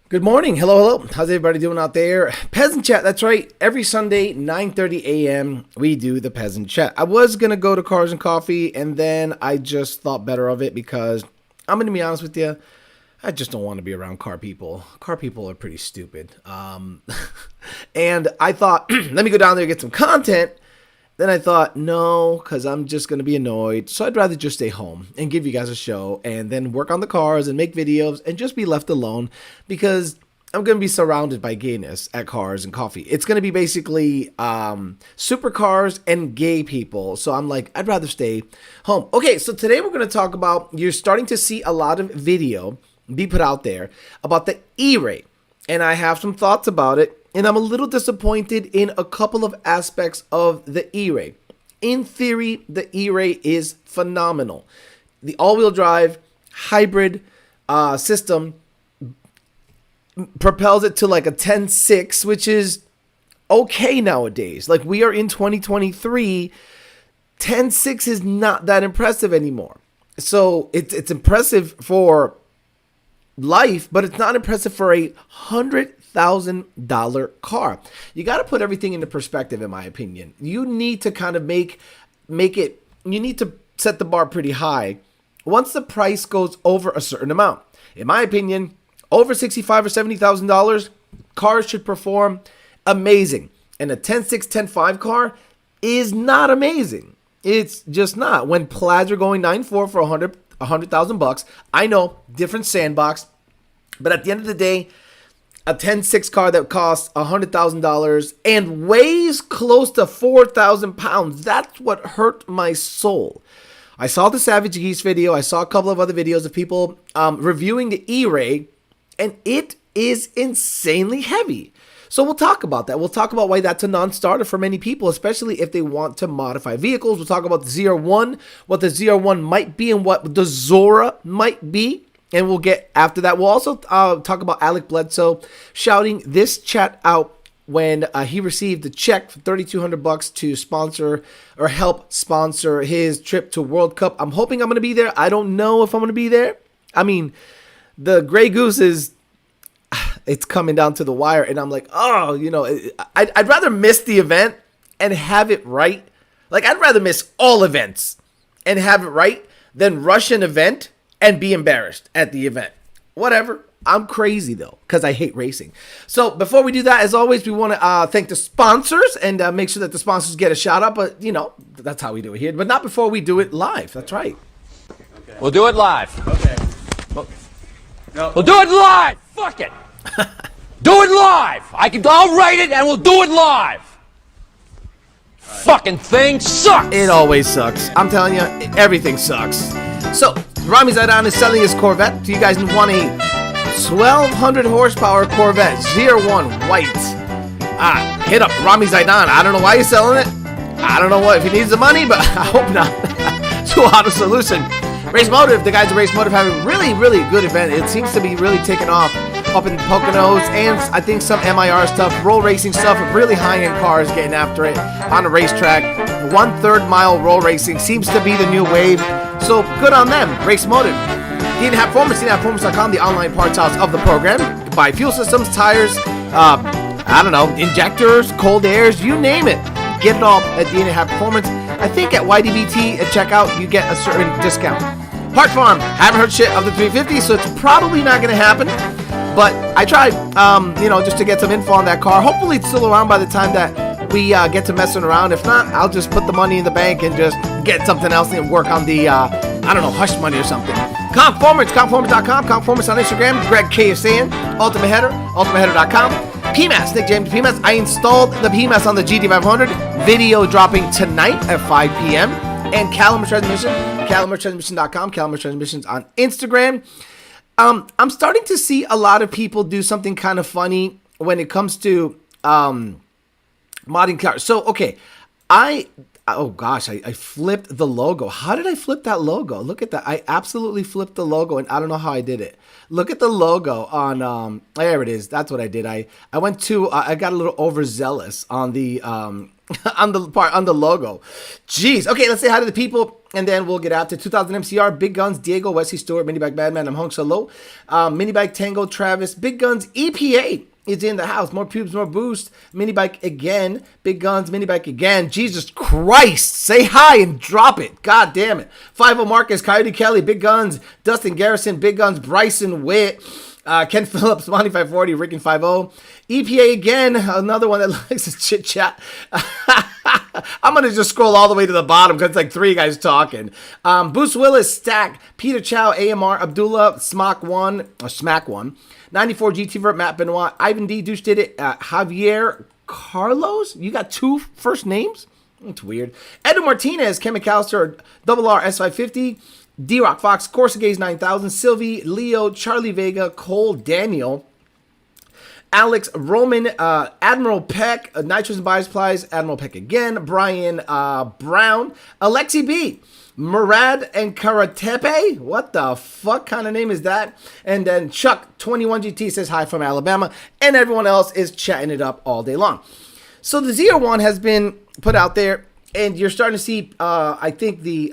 Good morning. Hello, hello. How's everybody doing out there? Peasant Chat. That's right. Every Sunday, 9:30 a.m., we do the Peasant Chat. I was going to go to Cars and Coffee, and then I just thought better of it because I'm going to be honest with you. I just don't want to be around car people. Car people are pretty stupid. And I thought, let me go down there and get some content. Then I thought, no, because I'm just going to be annoyed. So I'd rather just stay home and give you guys a show and then work on the cars and make videos and just be left alone because I'm going to be surrounded by gayness at Cars and Coffee. It's going to be basically supercars and gay people. So I'm like, I'd rather stay home. Okay, so today we're going to talk about, you're starting to see a lot of video be put out there about the E-Ray. And I have some thoughts about it. And I'm a little disappointed in a couple of aspects of the E-Ray. In theory, the E-Ray is phenomenal. The all-wheel drive hybrid system propels it to like a 10.6, which is okay nowadays. Like we are in 2023, 10.6 is not that impressive anymore. So it's impressive for life, but it's not impressive for a $100,000 car. You got to put everything into perspective, in my opinion. You need to kind of make it. You need to set the bar pretty high. Once the price goes over a certain amount, in my opinion, over $65,000 or $70,000, cars should perform amazing. And a 10.6, 10.5 car is not amazing. It's just not. When plaids are going 9.4 for $100,000, I know, different sandbox, but at the end of the day, a 10.6 car that costs $100,000 and weighs close to 4,000 pounds, that's what hurt my soul. I saw the Savage Geese video. I saw a couple of other videos of people reviewing the E-Ray, and it is insanely heavy. So we'll talk about that. We'll talk about why that's a non-starter for many people, especially if they want to modify vehicles. We'll talk about the ZR1, what the ZR1 might be and what the Zora might be. And we'll get after that. We'll also talk about Alec Bledo shouting this chat out when he received a check for $3,200 to sponsor or help sponsor his trip to World Cup. I'm hoping I'm going to be there. I don't know if I'm going to be there. I mean, the Grey Goose is... it's coming down to the wire, and I'm like, oh, you know, I'd rather miss the event and have it right. Like, I'd rather miss all events and have it right than rush an event and be embarrassed at the event. Whatever. I'm crazy, though, because I hate racing. So before we do that, as always, we want to thank the sponsors and make sure that the sponsors get a shout out. But, you know, that's how we do it here. But not before we do it live. That's right. Okay. We'll do it live. Okay. We'll do it live. Fuck it. Do it live. I'll write it and we'll do it live. Fucking thing sucks. It always sucks. I'm telling you, everything sucks. So, Rami Zaidan is selling his Corvette. Do you guys want a 1,200 horsepower Corvette ZR1 white? Hit up Rami Zaidan. I don't know why he's selling it. I don't know what if he needs the money, but I hope not. So, how solution? Race Motive. The guys at Race Motive have a really, really good event. It seems to be really taking off up in Poconos, and I think some MIR stuff, roll racing stuff, really high-end cars getting after it on a racetrack. 1/3 mile roll racing seems to be the new wave, so good on them. Race Motive. DNAP Performance, DNAPperformance.com, the online parts house of the program. Buy fuel systems, tires, I don't know, injectors, cold airs, you name it. Get it all at DNAP Performance. I think at YDBT at checkout, you get a certain discount. Park Farm, haven't heard shit of the 350, so it's probably not going to happen. But I tried, you know, just to get some info on that car. Hopefully it's still around by the time that we get to messing around. If not, I'll just put the money in the bank and just get something else and work on the, I don't know, hush money or something. Conformance, conformance.com, Conformance on Instagram. Greg K is saying, Ultimate Header, ultimateheader.com. PMAS, Nick James PMAS. I installed the PMAS on the GT500. Video dropping tonight at 5 p.m. And Caliber Transmission, calibertransmission.com, Caliber Transmissions on Instagram. I'm starting to see a lot of people do something kind of funny when it comes to modding cars. So, okay, oh gosh, I flipped the logo. How did I flip that logo? Look at that. I absolutely flipped the logo, and I don't know how I did it. Look at the logo on, there it is. That's what I did. I went to, I got a little overzealous on the, on the logo. Jeez. Okay, let's say hi to the people And then we'll get out to 2000 MCR, Big Guns, Diego, Wesley Stewart, Mini Bike Badman, I'm Hung Solo, Mini Bike Tango, Travis, Big Guns, EPA is in the house. More pubes, more boost. Mini Bike again, Big Guns, Mini Bike again. Jesus Christ, say hi and drop it. God damn it. 50 Marcus, Coyote Kelly, Big Guns, Dustin Garrison, Big Guns, Bryson Witt, Ken Phillips, Monty 540, Rick and 50. EPA again, another one that likes to chit chat. I'm going to just scroll all the way to the bottom because it's like 3 guys talking. Boost Willis, Stack, Peter Chow, AMR, Abdullah, Smack 1. 94 GT Vert, Matt Benoit, Ivan D. Douche did it. Javier Carlos, you got 2 first names? It's weird. Edu Martinez, Ken McAllister, Double R S550, D-Rock Fox, Corsa Gaze 9000, Sylvie, Leo, Charlie Vega, Cole, Daniel, Alex, Roman, Admiral Peck, Nitrous and Biosupplies, Admiral Peck again, Brian Brown, Alexi B, Murad and Karatepe, what the fuck kind of name is that? And then Chuck, 21GT says hi from Alabama, and everyone else is chatting it up all day long. So the ZR1 has been put out there, and you're starting to see, I think the,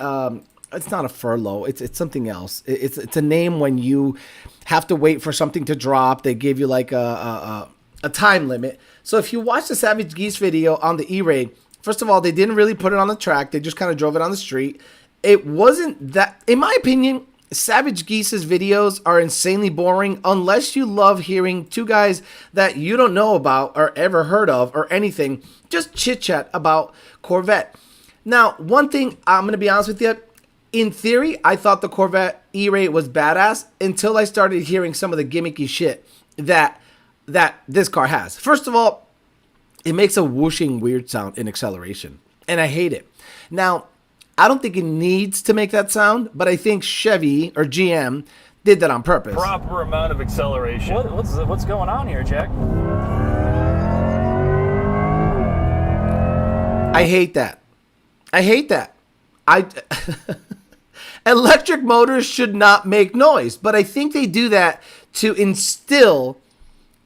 it's not a furlough, it's something else. It's a name when you have to wait for something to drop. They give you like a time limit. So if you watch the Savage Geese video on the E-Ray, first of all, they didn't really put it on the track. They just kind of drove it on the street. It wasn't that, in my opinion, Savage Geese's videos are insanely boring unless you love hearing 2 guys that you don't know about or ever heard of or anything just chit-chat about Corvette. Now, one thing, I'm going to be honest with you, in theory, I thought the Corvette E-Ray was badass until I started hearing some of the gimmicky shit that this car has. First of all, it makes a whooshing weird sound in acceleration, and I hate it. Now, I don't think it needs to make that sound, but I think Chevy or GM did that on purpose. Proper amount of acceleration. What's going on here, Jack? I hate that. I hate that. Electric motors should not make noise, but I think they do that to instill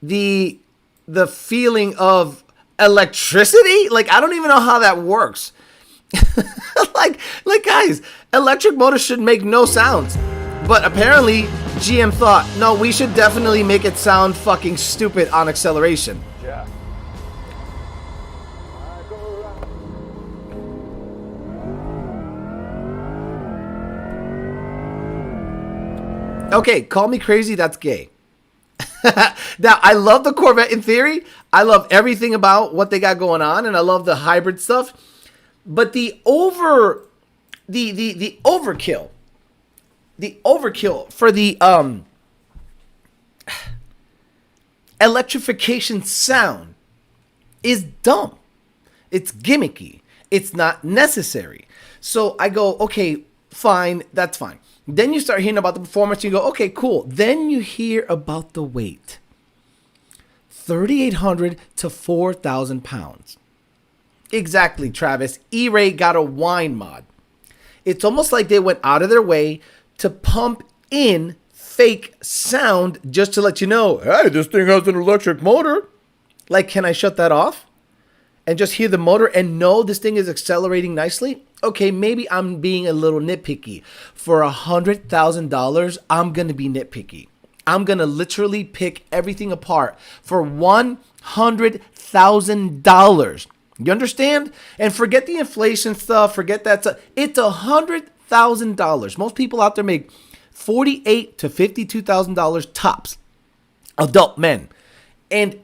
the feeling of electricity. Like, I don't even know how that works. like guys, electric motors should make no sounds, but apparently GM thought, no, we should definitely make it sound fucking stupid on acceleration. Jack. Okay, call me crazy, that's gay. Now, I love the Corvette in theory. I love everything about what they got going on, and I love the hybrid stuff. But the overkill for the electrification sound is dumb. It's gimmicky. It's not necessary. So I go, okay, fine, that's fine. Then you start hearing about the performance. You go, okay, cool. Then you hear about the weight. 3,800 to 4,000 pounds. Exactly, Travis. E-Ray got a wine mod. It's almost like they went out of their way to pump in fake sound just to let you know, hey, this thing has an electric motor. Like, can I shut that off and just hear the motor and know this thing is accelerating nicely? Okay, maybe I'm being a little nitpicky. For $100,000, I'm going to be nitpicky. I'm going to literally pick everything apart for $100,000. You understand? And forget the inflation stuff. Forget that stuff. It's $100,000. Most people out there make $48,000 to $52,000 tops. Adult men. And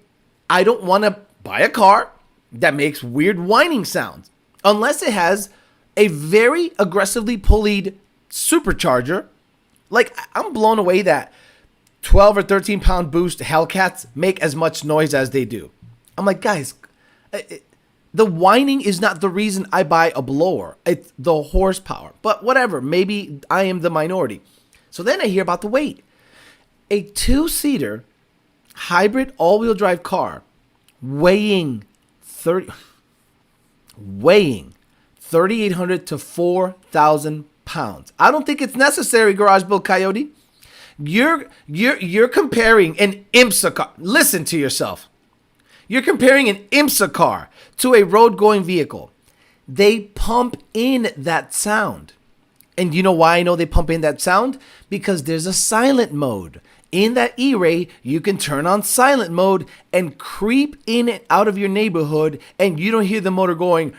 I don't want to buy a car that makes weird whining sounds. Unless it has a very aggressively pulleyed supercharger. Like, I'm blown away that 12 or 13 pound boost Hellcats make as much noise as they do. I'm like, guys, the whining is not the reason I buy a blower. It's the horsepower. But whatever, maybe I am the minority. So then I hear about the weight. A 2-seater hybrid all-wheel drive car weighing 3,800 to 4,000 pounds. I don't think it's necessary, Garage Build Coyote. You're comparing an IMSA car. Listen to yourself. You're comparing an IMSA car to a road-going vehicle. They pump in that sound. And you know why I know they pump in that sound? Because there's a silent mode. In that E-Ray, you can turn on silent mode and creep in and out of your neighborhood, and you don't hear the motor going.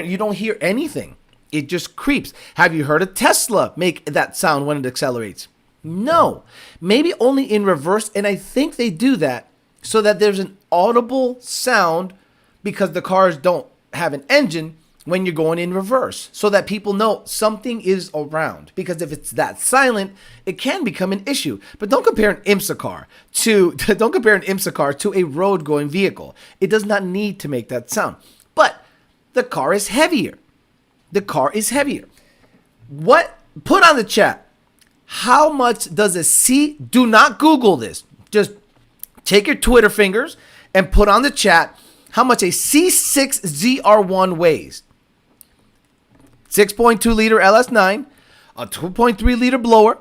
You don't hear anything. It just creeps. Have you heard a Tesla make that sound when it accelerates? No. Maybe only in reverse, and I think they do that so that there's an audible sound because the cars don't have an engine when you're going in reverse, so that people know something is around. Because if it's that silent, it can become an issue. But don't compare an IMSA car to a road going vehicle. It does not need to make that sound. But the car is heavier. What? Put on the chat. How much does a do not Google this. Just take your Twitter fingers and put on the chat how much a C6 ZR1 weighs. 6.2 liter LS9, a 2.3 liter blower.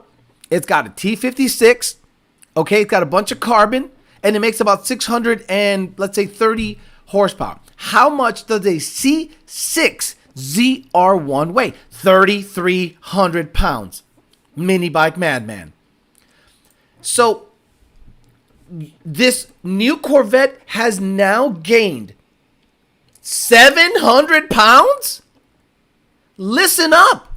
It's got a T56. Okay, it's got a bunch of carbon, and it makes about 630 horsepower. How much does a C6 ZR1 weigh? 3,300 pounds. Mini bike madman. So this new Corvette has now gained 700 pounds? Listen up.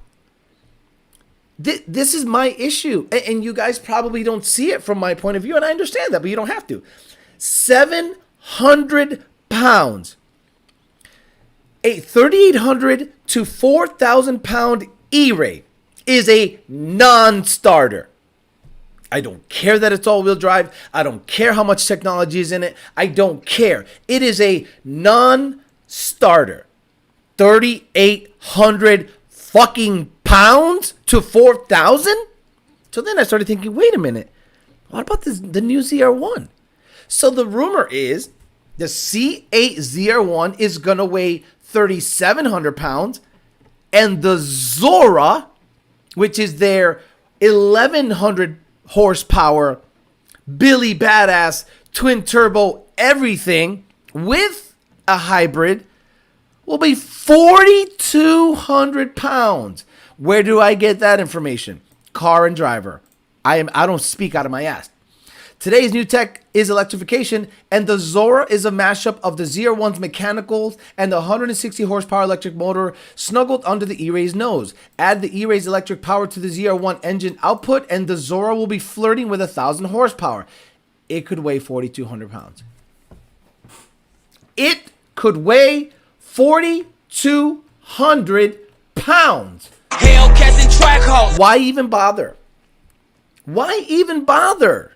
This is my issue. And you guys probably don't see it from my point of view. And I understand that, but you don't have to. 700 pounds. A 3,800 to 4,000 pound E-Ray is a non-starter. I don't care that it's all-wheel drive. I don't care how much technology is in it. I don't care. It is a non-starter. 3,800 fucking pounds to 4,000? So then I started thinking, wait a minute. What about the new ZR1? So the rumor is the C8 ZR1 is going to weigh 3,700 pounds. And the Zora, which is their 1,100 horsepower, Billy Badass, twin turbo, everything with a hybrid, will be 4,200 pounds. Where do I get that information? Car and Driver. I don't speak out of my ass. Today's new tech is electrification, and the Zora is a mashup of the ZR1's mechanicals and the 160 horsepower electric motor snuggled under the E-Ray's nose. Add the E-Ray's electric power to the ZR1 engine output, and the Zora will be flirting with 1,000 horsepower. It could weigh 4,200 pounds. It could weigh 4,200 pounds. Hellcats and track hoes. Why even bother? Why even bother?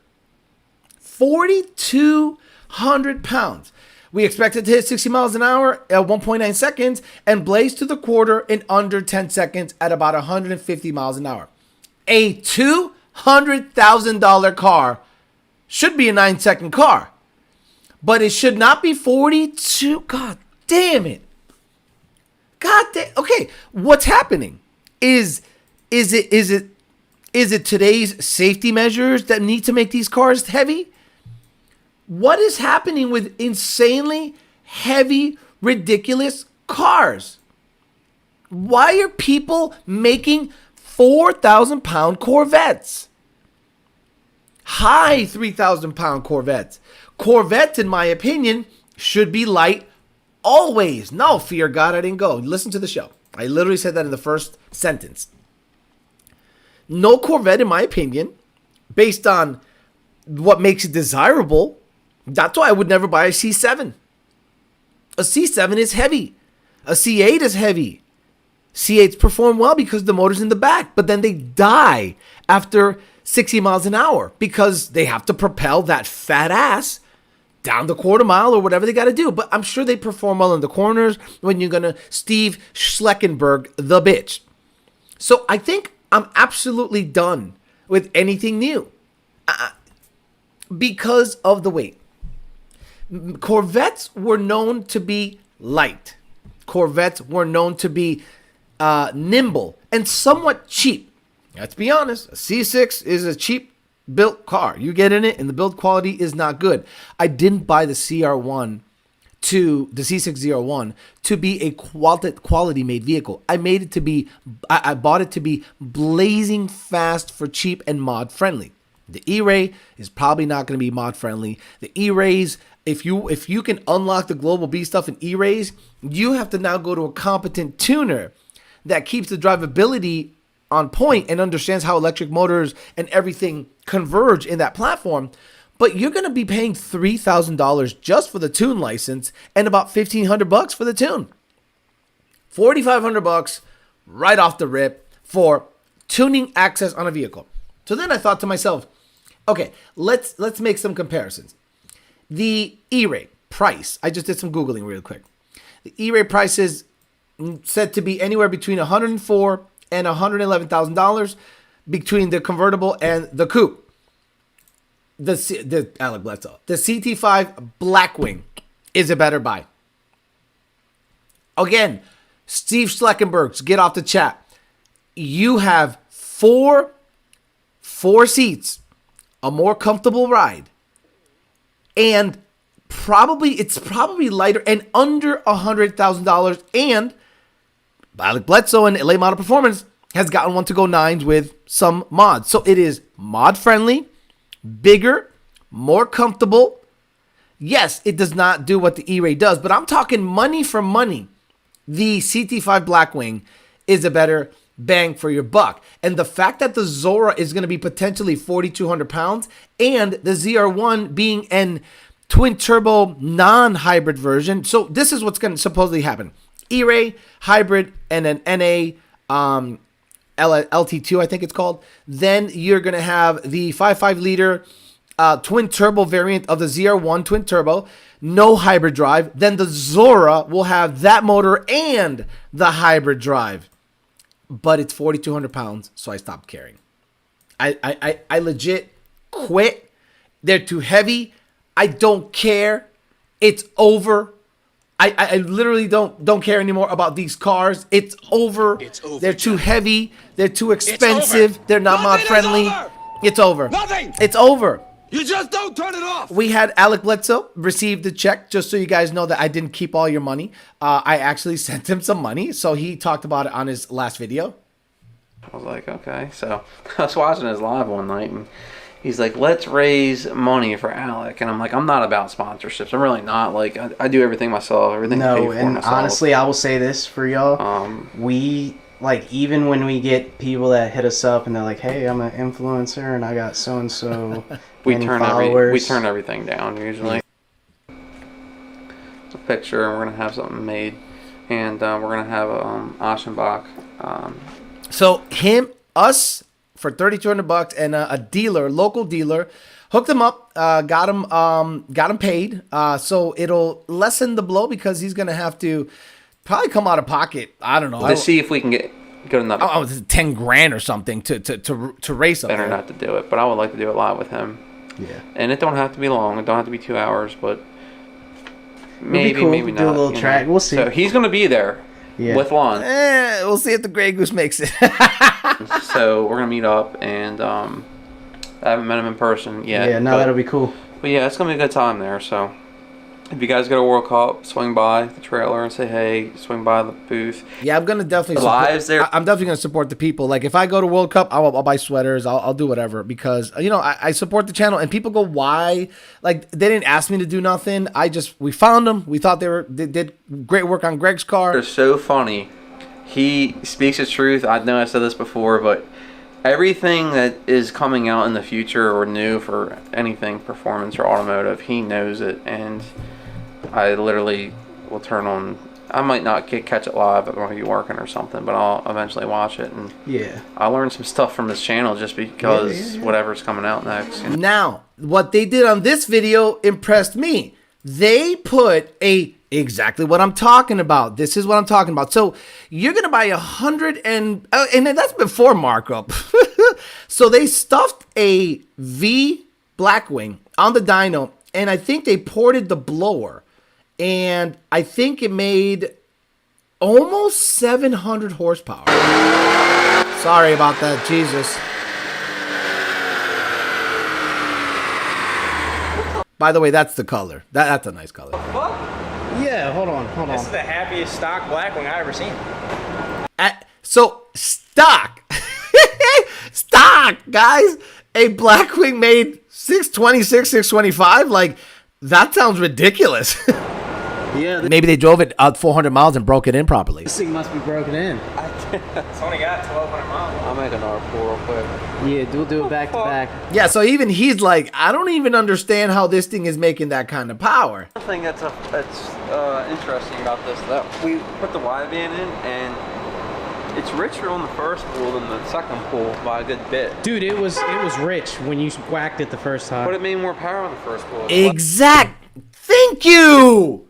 4,200 pounds. We expect it to hit 60 miles an hour at 1.9 seconds and blaze to the quarter in under 10 seconds at about 150 miles an hour. A $200,000 car should be a 9-second car, but it should not be 42. God damn it. God damn. Okay, what's happening? Is it today's safety measures that need to make these cars heavy? What is happening with insanely heavy, ridiculous cars? Why are people making 4,000 pound Corvettes? High 3,000 pound Corvettes. Corvettes, in my opinion, should be light always. No, fear God, I didn't go. Listen to the show. I literally said that in the first sentence. No Corvette, in my opinion, based on what makes it desirable. That's why I would never buy a C7. A C7 is heavy. A C8 is heavy. C8s perform well because the motor's in the back, but then they die after 60 miles an hour because they have to propel that fat ass down the quarter mile or whatever they got to do. But I'm sure they perform well in the corners when you're going to Steve Schleckenberg the bitch. So I think I'm absolutely done with anything new because of the weight. Corvettes were known to be light. Corvettes were known to be nimble and somewhat cheap. Let's be honest, a C6 is a cheap built car. You get in it and the build quality is not good. I didn't buy the CR1 to the C601 to be a quality made vehicle. I made it to be, I bought it to be blazing fast for cheap and mod friendly. The E-Ray is probably not going to be mod friendly. The E-Rays, if you can unlock the Global B stuff in E-Rays, you have to now go to a competent tuner that keeps the drivability on point and understands how electric motors and everything converge in that platform. But you're going to be paying $3,000 just for the tune license and about $1,500 for the tune. $4,500 right off the rip for tuning access on a vehicle. So then I thought to myself, okay, let's make some comparisons. The E-Ray price, I just did some Googling real quick. The E-Ray price is said to be anywhere between $104,000 and $111,000 between the convertible and the coupe. The Alec Bledsoe. The CT5 Blackwing is a better buy. Again, Steve Schleckenberg's, get off the chat. You have four seats, a more comfortable ride, and it's probably lighter and under $100,000. And Alec Bledsoe and LA Model Performance has gotten one to go 9s with some mods. So it is mod friendly, bigger, more comfortable. Yes, it does not do what the E-Ray does, but I'm talking money for money. The CT5 Blackwing is a better bang for your buck. And the fact that the Zora is going to be potentially 4,200 pounds and the ZR1 being an twin turbo non-hybrid version. So this is what's going to supposedly happen. E-Ray, hybrid, and an NA LT2, I think it's called. Then you're going to have the 5.5 liter twin turbo variant of the ZR1 twin turbo, no hybrid drive. Then the Zora will have that motor and the hybrid drive. But it's 4,200 pounds, so I stopped caring. I legit quit. They're too heavy. I don't care. It's over. I literally don't care anymore about these cars. It's over. They're too heavy. They're too expensive. They're not mod friendly. It's over. Nothing. It's over. You just don't turn it off. We had Alec Bledsoe receive the check, just so you guys know that I didn't keep all your money. I actually sent him some money, so he talked about it on his last video. I was like, okay. So I was watching his live one night, and he's like, let's raise money for Alec. And I'm like, I'm not about sponsorships. I'm really not. Like, I do everything myself. Everything I pay for and myself. honestly, I will say this for y'all. We, like, even when we get people that hit us up and they're like, hey, I'm an influencer and I got so-and-so we many turn followers. we turn everything down usually. A picture, and we're going to have something made. And we're going to have Aschenbach. So us for $3,200 and a dealer, local dealer, hooked him up, got him paid. So it'll lessen the blow because he's gonna have to probably come out of pocket. I don't know. To see if we can get good enough. Oh, 10 grand or something to race up. Better not to do it, but I would like to do a lot with him. Yeah. And it don't have to be long. It don't have to be 2 hours, but maybe cool. maybe Do not. a little track. We'll see. So he's gonna be there. Yeah. With Lon. We'll see if the Grey Goose makes it. So we're gonna meet up, and I haven't met him in person yet. Yeah, no, that'll be cool. But yeah, it's gonna be a good time there. So if you guys go to World Cup, swing by the trailer and say hey. Swing by the booth. Yeah, I'm gonna definitely lives there. I'm definitely gonna support the people. Like if I go to World Cup, I'll buy sweaters. I'll do whatever because I support the channel. And people go, why? Like they didn't ask me to do nothing. We found them. We thought they did great work on Greg's car. They're so funny. He speaks the truth. I know I said this before, but everything that is coming out in the future or new for anything performance or automotive, he knows it. And I literally will turn on. I might not catch it live, but I'll be working or something, but I'll eventually watch it. And yeah, I learned some stuff from his channel just because whatever's coming out next. Now, what they did on this video impressed me. They put exactly what I'm talking about. This is what I'm talking about. So you're gonna buy 100 and that's before markup. So they stuffed a V Blackwing on the dyno, and I think they ported the blower, and I think it made almost 700 horsepower. Sorry about that, Jesus. By the way, that's the color. That's a nice color. Yeah, hold on. This is the happiest stock Blackwing I ever seen. So stock, stock, guys. A Blackwing made 626, 625. Like, that sounds ridiculous. Yeah, Maybe they drove it out 400 miles and broke it in properly. this thing must be broken in. It's only got 1,200 miles. I'll make another pull real quick. Yeah, we'll do it back to back. Yeah, so even he's like, I don't even understand how this thing is making that kind of power. One thing that's interesting about this, that we put the Y band in, and it's richer on the first pull than the second pull by a good bit. Dude, it was rich when you whacked it the first time. But it made more power on the first pull. Exact. Thank you.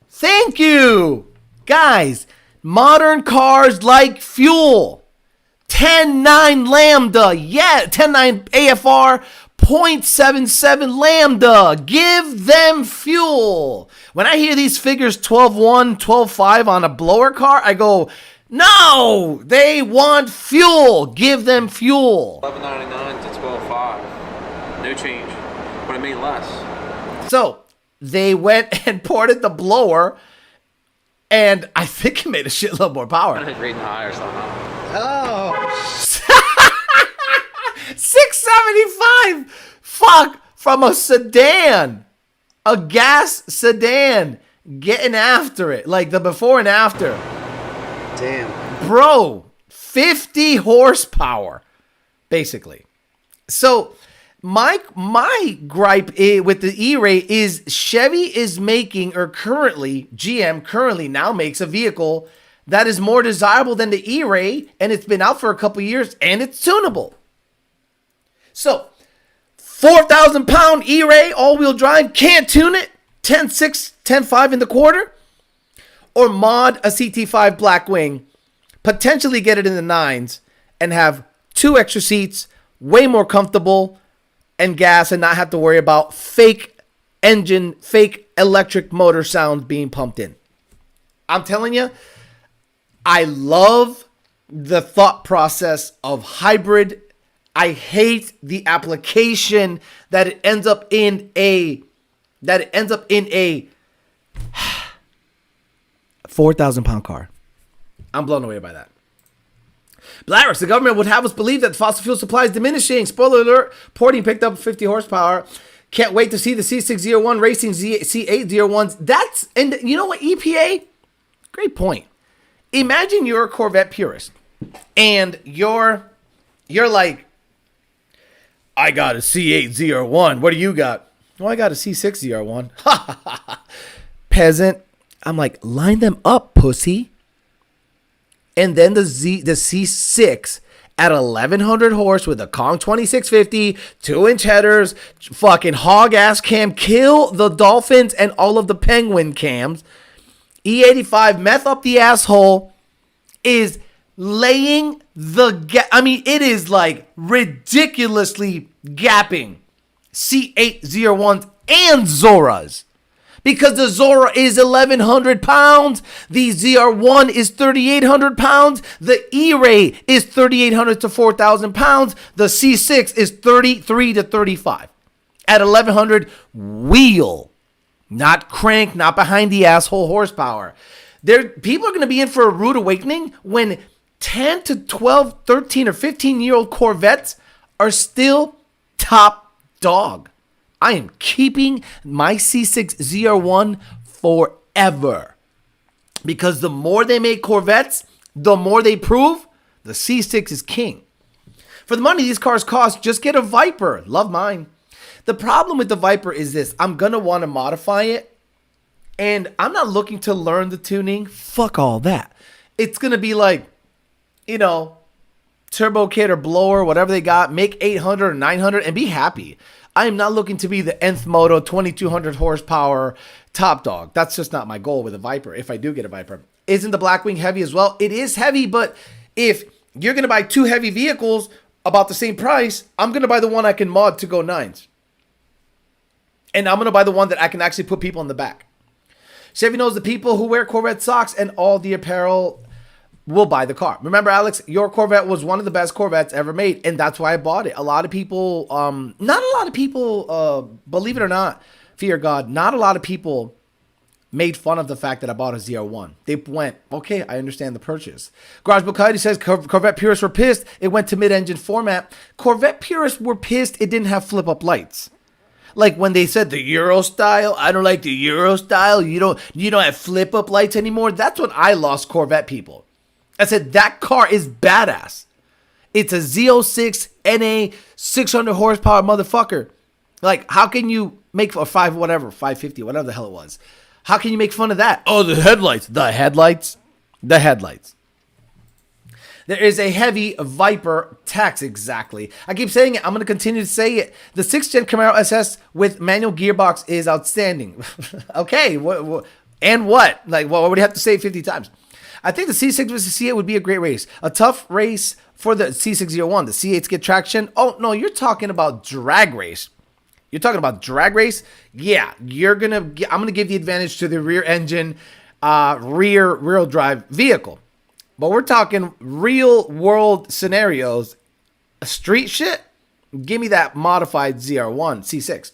Thank you. Guys, modern cars like fuel. 10.9 Lambda. Yeah, 10.9 AFR. 0.77 Lambda. Give them fuel. When I hear these figures 12.1, 12.5 on a blower car, I go, no, they want fuel. Give them fuel. $11.99 to $12.5. No change. But it made less. So they went and ported the blower, and I think it made a shitload more power. I rating high or something. Oh. 675. Fuck, from a sedan, a gas sedan, getting after it, like the before and after. Damn. Bro, 50 horsepower, basically. So my gripe with the E-Ray is Chevy is making, or currently, GM currently now makes a vehicle that is more desirable than the E-Ray, and it's been out for a couple years, and it's tunable. So, 4,000 pound E-Ray, all-wheel drive, can't tune it, 10.6, 10.5 in the quarter, or mod a CT5 Blackwing, potentially get it in the 9s, and have 2 extra seats, way more comfortable, and gas, and not have to worry about fake engine, fake electric motor sounds being pumped in. I'm telling you, I love the thought process of hybrid. I hate the application that it ends up in a 4,000 pound car. I'm blown away by that. Blackworks, the government would have us believe that fossil fuel supply is diminishing. Spoiler alert, porting picked up 50 horsepower. Can't wait to see the C601 racing C801s. That's, and you know what, EPA? Great point. Imagine you're a Corvette purist and you're like, I got a C801. What do you got? Oh, I got a C601. Peasant. I'm like, line them up, pussy. And then the C6 at 1,100 horse with a Kong 2650, 2-inch headers, fucking hog ass cam, kill the Dolphins and all of the Penguin cams. E85 meth up the asshole is laying the gap. I mean, it is like ridiculously gapping C801s and Zoras. Because the Zora is 1,100 pounds, the ZR1 is 3,800 pounds, the E-Ray is 3,800 to 4,000 pounds, the C6 is 33 to 35. At 1,100 wheel, not crank, not behind the asshole horsepower. People are going to be in for a rude awakening when 10 to 12, 13, or 15-year-old Corvettes are still top dog. I am keeping my C6 ZR1 forever. Because the more they make Corvettes, the more they prove the C6 is king. For the money these cars cost, just get a Viper. Love mine. The problem with the Viper is this. I'm going to want to modify it. And I'm not looking to learn the tuning. Fuck all that. It's going to be like, you know, turbo kit or blower, whatever they got. Make 800 or 900 and be happy. I am not looking to be the nth moto, 2,200 horsepower top dog. That's just not my goal with a Viper, if I do get a Viper. Isn't the Blackwing heavy as well? It is heavy, but if you're going to buy 2 heavy vehicles about the same price, I'm going to buy the one I can mod to go 9s. And I'm going to buy the one that I can actually put people in the back. Chevy knows the people who wear Corvette socks and all the apparel will buy the car. Remember, Alex, your Corvette was one of the best Corvettes ever made, and that's why I bought it. A lot of people, not a lot of people, believe it or not, fear God, not a lot of people made fun of the fact that I bought a ZR1. They went, okay, I understand the purchase. Garage Coyote says Corvette purists were pissed. It went to mid-engine format. Corvette purists were pissed it didn't have flip-up lights. Like when they said the Euro style, I don't like the Euro style. You don't have flip-up lights anymore. That's when I lost Corvette people. I said that car is badass. It's a Z06 NA 600 horsepower motherfucker. Like, how can you make a 550, whatever the hell it was? How can you make fun of that? Oh, the headlights. The headlights. The headlights. There is a heavy Viper tax, exactly. I keep saying it. I'm going to continue to say it. The 6th gen Camaro SS with manual gearbox is outstanding. Okay, and what? Like, what would you have to say 50 times? I think the C6 versus C8 would be a great race. A tough race for the C601. The C8s get traction. Oh, no, you're talking about drag race. You're talking about drag race? Yeah, I'm going to give the advantage to the rear engine, rear drive vehicle. But we're talking real world scenarios. Street shit? Give me that modified ZR1 C6.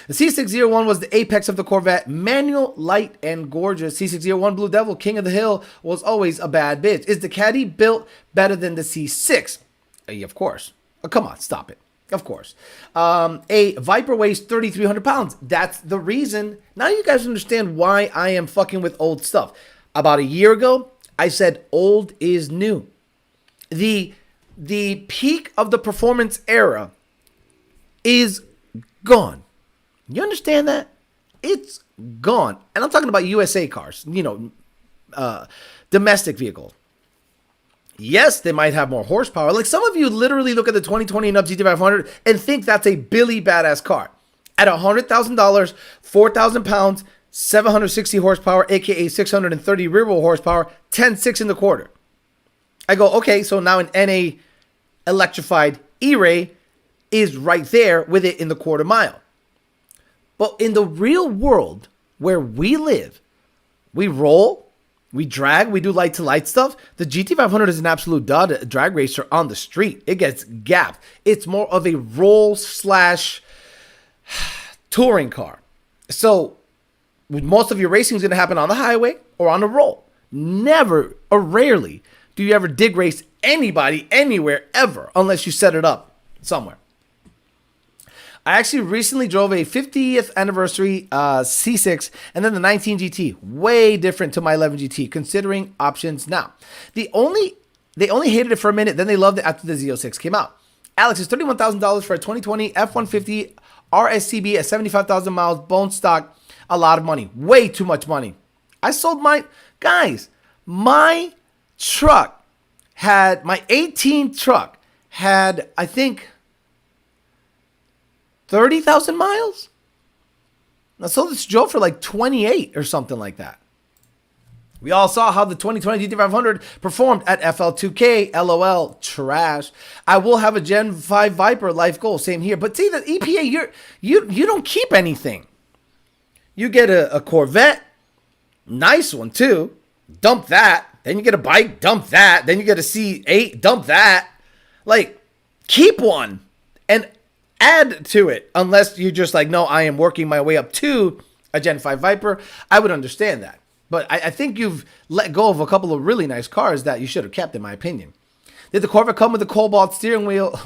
The C601 was the apex of the Corvette. Manual, light, and gorgeous. C601 Blue Devil, king of the hill, was always a bad bitch. Is the Caddy built better than the C6? Of course. Oh, come on, stop it. Of course. A Viper weighs 3,300 pounds. That's the reason. Now you guys understand why I am fucking with old stuff. About a year ago, I said old is new. The peak of the performance era is gone. You understand that? It's gone. And I'm talking about USA cars, domestic vehicles. Yes, they might have more horsepower. Like some of you literally look at the 2020 and up GT500 and think that's a Billy badass car. At $100,000, 4,000 pounds, 760 horsepower, aka 630 rear wheel horsepower, 10.6 in the quarter. I go, okay, so now an NA electrified E-Ray is right there with it in the quarter mile. But in the real world where we live, we roll, we drag, we do light to light stuff. The GT500 is an absolute dud drag racer on the street. It gets gapped. It's more of a roll / touring car. So most of your racing is going to happen on the highway or on the roll. Never or rarely do you ever dig race anybody anywhere ever unless you set it up somewhere. I actually recently drove a 50th anniversary C6 and then the 19 GT. Way different to my 11 GT, considering options now. They only hated it for a minute, then they loved it after the Z06 came out. Alex is $31,000 for a 2020 F-150 RSCB at 75,000 miles, bone stock. A lot of money. Way too much money. I sold my truck had, my 18 truck had, I think, 30,000 miles? I sold this Joe for like 28 or something like that. We all saw how the 2020 GT500 performed at FL2K. LOL, trash. I will have a Gen 5 Viper life goal. Same here. But see, the EPA, you don't keep anything. You get a Corvette. Nice one, too. Dump that. Then you get a bike. Dump that. Then you get a C8. Dump that. Like, keep one. And add to it, unless you're just like, no, I am working my way up to a Gen 5 Viper. I would understand that. But I think you've let go of a couple of really nice cars that you should have kept, in my opinion. Did the Corvette come with the cobalt steering wheel?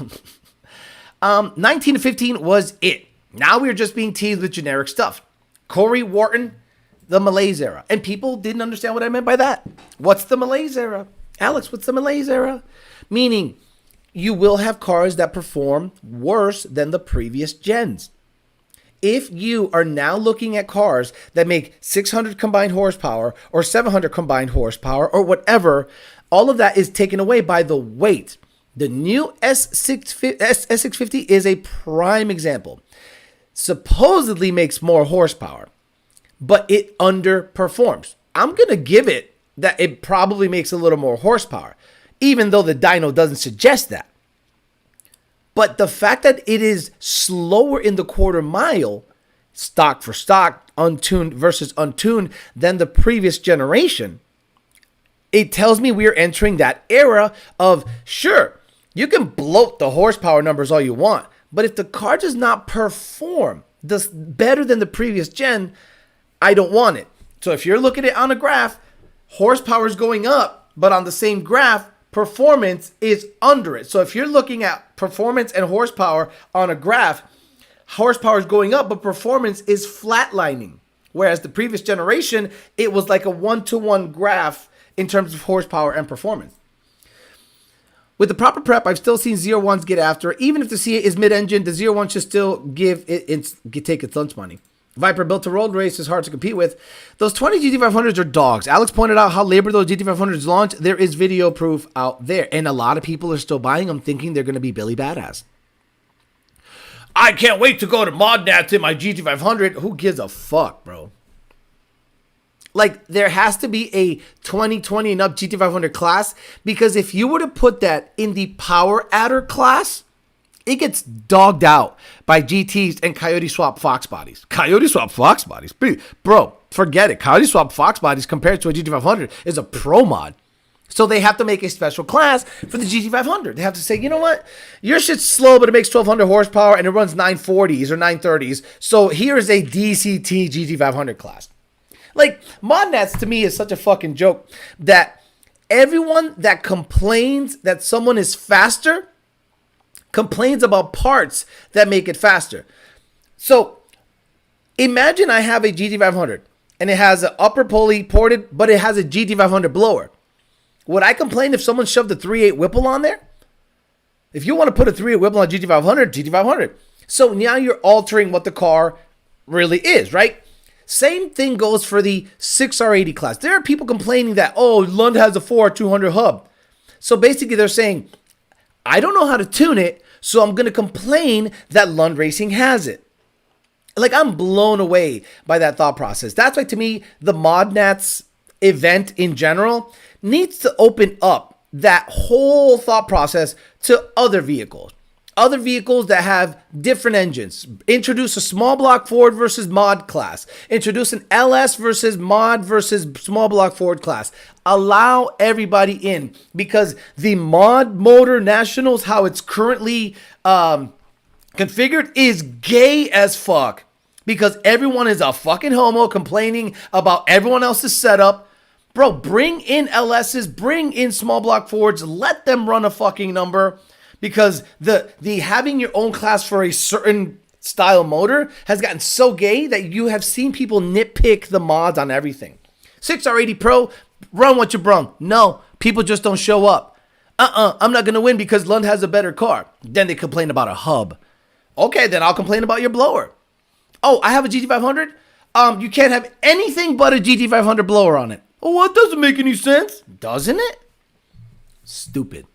19 to 15 was it. Now we're just being teased with generic stuff. Corey Wharton, the Malaise era. And people didn't understand what I meant by that. What's the Malaise era? Alex, what's the Malaise era? Meaning, you will have cars that perform worse than the previous gens. If you are now looking at cars that make 600 combined horsepower or 700 combined horsepower or whatever, all of that is taken away by the weight. The new S650 is a prime example. Supposedly makes more horsepower, but it underperforms. I'm going to give it that it probably makes a little more horsepower, even though the dyno doesn't suggest that. But the fact that it is slower in the quarter mile, stock for stock, untuned versus untuned, than the previous generation, it tells me we're entering that era of, sure, you can bloat the horsepower numbers all you want, but if the car does not perform better than the previous gen, I don't want it. So if you're looking at it on a graph, horsepower is going up, but on the same graph, performance is under it. So if you're looking at performance and horsepower on a graph, horsepower is going up, but performance is flatlining. Whereas the previous generation, it was like a 1-to-1 graph in terms of horsepower and performance. With the proper prep, I've still seen ZR1s get after it. Even if the C8 is mid-engine, the ZR1 should still take its lunch money. Viper built to road race is hard to compete with. Those 20 GT500s are dogs. Alex pointed out how labor those GT500s launched. There is video proof out there. And a lot of people are still buying them thinking they're going to be Billy Badass. I can't wait to go to ModNats in my GT500. Who gives a fuck, bro? Like, there has to be a 2020 and up GT500 class, because if you were to put that in the power adder class, it gets dogged out by GTs and Coyote Swap Fox bodies. Coyote Swap Fox bodies? Bro, forget it. Coyote Swap Fox bodies compared to a GT500 is a pro mod. So they have to make a special class for the GT500. They have to say, you know what? Your shit's slow, but it makes 1,200 horsepower and it runs 940s or 930s. So here's a DCT GT500 class. Like, ModNats to me is such a fucking joke that everyone that complains that someone is faster complains about parts that make it faster. So imagine I have a GT500 and it has an upper pulley ported, but it has a GT500 blower. Would I complain if someone shoved a 3.8 Whipple on there? If you want to put a 3.8 Whipple on GT500. So now you're altering what the car really is, right? Same thing goes for the 6R80 class. There are people complaining that, oh, Lund has a 4R200 hub. So basically they're saying, I don't know how to tune it, so I'm going to complain that Lund Racing has it. Like, I'm blown away by that thought process. That's why, to me, the ModNats event in general needs to open up that whole thought process to other vehicles. Other vehicles that have different engines. Introduce a small block Ford versus mod class. Introduce an LS versus mod versus small block Ford class. Allow everybody in, because the mod motor nationals, how it's currently configured, is gay as fuck. Because everyone is a fucking homo complaining about everyone else's setup. Bro, bring in LSs, bring in small block Fords, let them run a fucking number. Because the having your own class for a certain style motor has gotten so gay that you have seen people nitpick the mods on everything. 6R80 Pro, run what you brung. No, people just don't show up. I'm not going to win because Lund has a better car. Then they complain about a hub. Okay, then I'll complain about your blower. Oh, I have a GT500? You can't have anything but a GT500 blower on it. Oh, well, that doesn't make any sense. Doesn't it? Stupid.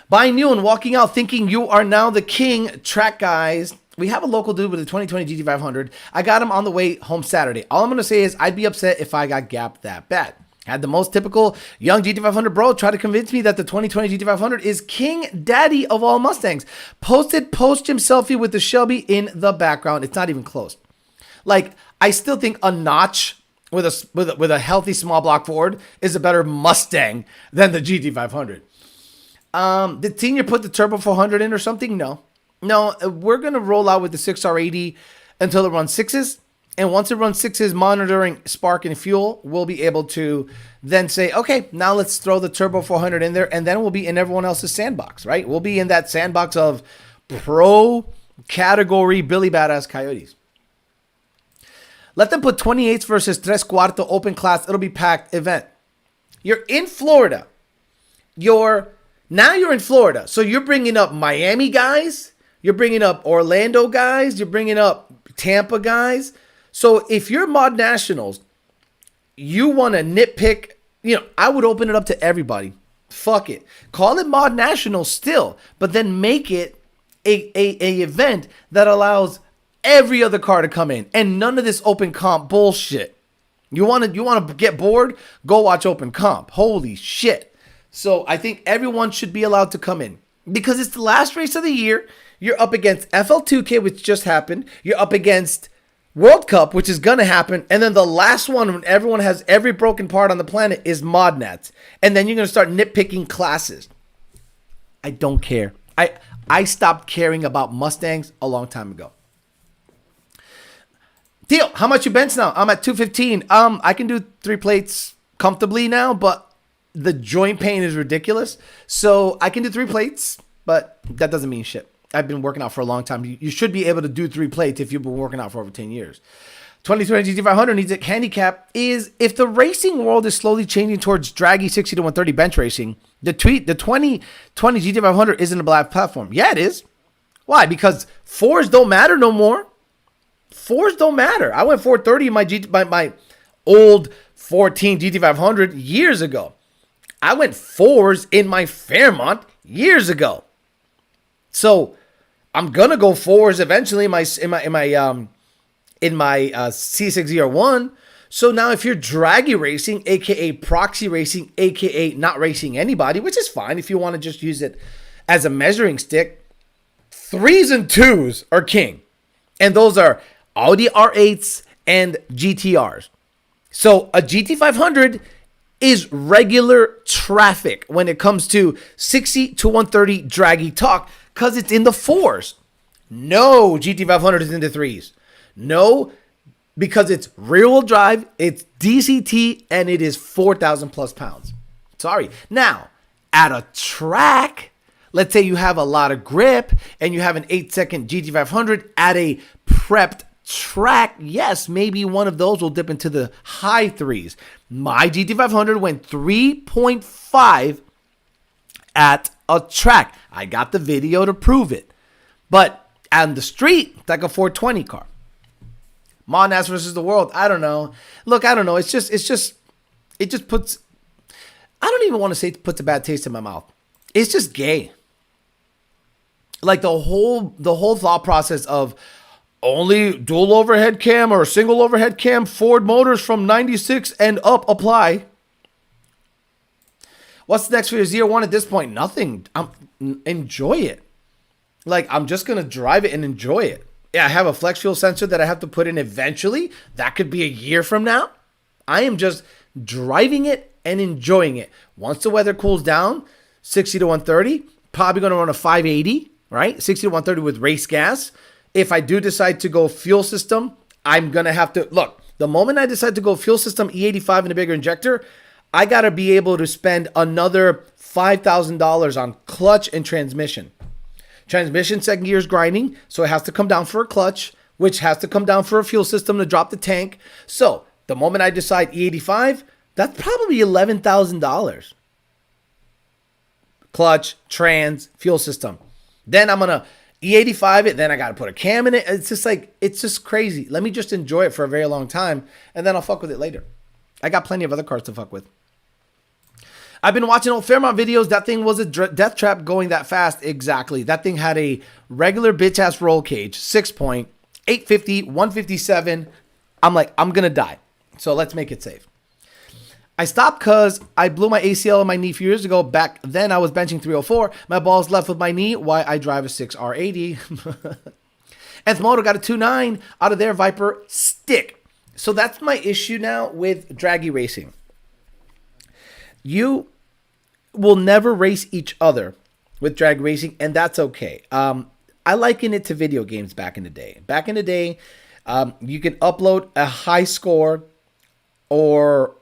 Buying new and walking out thinking you are now the king, track guys. We have a local dude with a 2020 GT500. I got him on the way home Saturday. All I'm going to say is I'd be upset if I got gapped that bad. Had the most typical young GT500 bro try to convince me that the 2020 GT500 is king daddy of all Mustangs. Posted post-gym selfie with the Shelby in the background. It's not even close. Like, I still think a notch with a healthy small block Ford is a better Mustang than the GT500. Did Senior put the Turbo 400 in or something? No, we're going to roll out with the 6R80 until it runs sixes. And once it runs sixes, monitoring spark and fuel, we'll be able to then say, okay, now let's throw the Turbo 400 in there. And then we'll be in everyone else's sandbox, right? We'll be in that sandbox of pro category Billy Badass Coyotes. Let them put 28s versus Tres Cuarto open class. It'll be packed event. You're in Florida. Now you're in Florida. So you're bringing up Miami guys. You're bringing up Orlando guys. You're bringing up Tampa guys. So if you're Mod Nationals, you want to nitpick, I would open it up to everybody. Fuck it. Call it Mod Nationals still, but then make it a event that allows every other car to come in and none of this open comp bullshit. You want to get bored? Go watch open comp. Holy shit. So I think everyone should be allowed to come in because it's the last race of the year. You're up against FL2K, which just happened. You're up against World Cup, which is going to happen. And then the last one, when everyone has every broken part on the planet, is ModNats. And then you're going to start nitpicking classes. I don't care. I stopped caring about Mustangs a long time ago. Deal. How much you bench now? I'm at 215. I can do 3 plates comfortably now, but the joint pain is ridiculous. So I can do 3 plates, but that doesn't mean shit. I've been working out for a long time. You should be able to do 3 plates if you've been working out for over 10 years. 2020 GT500 needs a handicap is if the racing world is slowly changing towards Dragy 60 to 130 bench racing, the 2020 GT500 isn't a black platform. Yeah, it is. Why? Because 4s don't matter no more. 4s don't matter. I went 430 in my old 14 GT500 years ago. I went 4s in my Fairmont years ago. So I'm gonna go 4s eventually in my C6 ZR1. So now if you're Dragy racing, aka proxy racing, aka not racing anybody, which is fine if you want to just use it as a measuring stick, 3s and 2s are king. And those are Audi R8s and GTRs. So a GT500 is regular traffic when it comes to 60 to 130 Dragy talk because it's in the 4s. No GT500 is in the 3s. No, because it's rear-wheel drive, it's DCT, and it is 4,000 plus pounds. Sorry. Now, at a track, let's say you have a lot of grip and you have an 8-second GT500 at a prepped track, yes, maybe one of those will dip into the high 3s. My GT500 went 3.5 at a track. I got the video to prove it. But on the street, it's like a 420 car. Monass versus the world. I don't know. Look, I don't know. It just puts, I don't even want to say it puts a bad taste in my mouth. It's just gay. Like the whole thought process of only dual overhead cam or single overhead cam Ford motors from 96 and up apply. What's next for your ZR1 at this point? Nothing. Enjoy it. Like, I'm just going to drive it and enjoy it. Yeah, I have a flex fuel sensor that I have to put in eventually. That could be a year from now. I am just driving it and enjoying it. Once the weather cools down, 60 to 130, probably going to run a 580, right? 60 to 130 with race gas. If I do decide to go fuel system, I'm going to have to, look, the moment I decide to go fuel system E85 and a bigger injector, I got to be able to spend another $5,000 on clutch and transmission. Transmission second gear is grinding, so it has to come down for a clutch, which has to come down for a fuel system to drop the tank. So the moment I decide E85, that's probably $11,000. Clutch, trans, fuel system. Then I'm going to E85 it, then I got to put a cam in it. It's just like, it's just crazy. Let me just enjoy it for a very long time, and then I'll fuck with it later. I got plenty of other cars to fuck with. I've been watching old Fairmont videos. That thing was a death trap going that fast. Exactly. That thing had a regular bitch-ass roll cage, 6-point, 850, 157. I'm like, I'm going to die. So let's make it safe. I stopped because I blew my ACL in my knee a few years ago. Back then, I was benching 304. My ball's left with my knee. Why I drive a 6R80. Nth Moto got a 2.9 out of their Viper stick. So that's my issue now with Dragy racing. You will never race each other with drag racing, and that's okay. I liken it to video games back in the day. Back in the day, you could upload a high score, or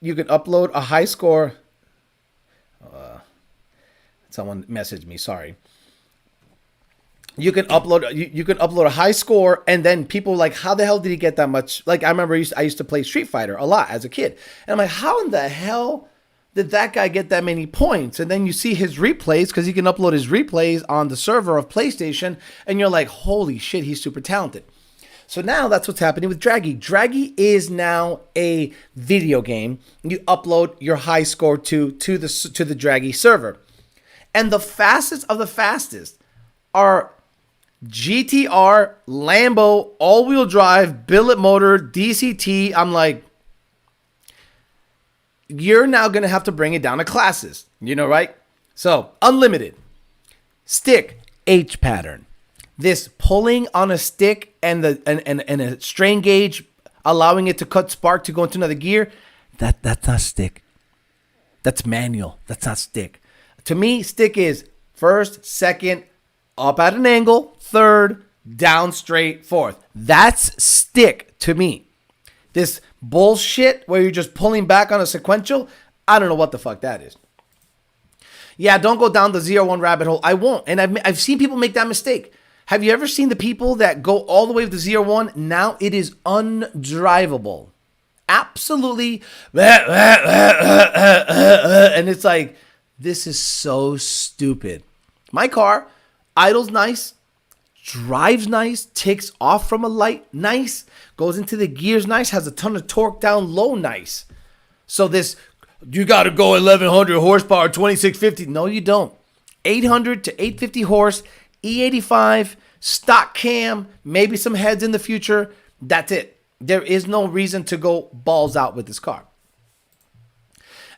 you could upload a high score. Someone messaged me, sorry. You can upload a high score, and then people like, how the hell did he get that much? Like, I remember I used to play Street Fighter a lot as a kid, and I'm like, how in the hell did that guy get that many points? And then you see his replays, because he can upload his replays on the server of PlayStation, and you're like, holy shit, he's super talented. So now that's what's happening with Dragy. Dragy is now a video game. You upload your high score to the Dragy server, and the fastest of the fastest are GTR, Lambo, all-wheel drive, billet motor, DCT. I'm like, you're now going to have to bring it down to classes, you know, right? So, unlimited. Stick, H pattern. This pulling on a stick and a strain gauge, allowing it to cut spark to go into another gear, that's not stick. That's manual. That's not stick. To me, stick is first, second, up at an angle, third, down, straight, forth. That's stick to me. This bullshit where you're just pulling back on a sequential, I don't know what the fuck that is. Yeah, don't go down the ZR1 rabbit hole. I won't. And I've seen people make that mistake. Have you ever seen the people that go all the way with the ZR1? Now it is undrivable. Absolutely. And it's like, this is so stupid. My car idles nice, drives nice, takes off from a light nice, goes into the gears nice, has a ton of torque down low nice. So this, you got to go 1100 horsepower, 2650. No, you don't. 800 to 850 horse, E85, stock cam, maybe some heads in the future. That's it. There is no reason to go balls out with this car.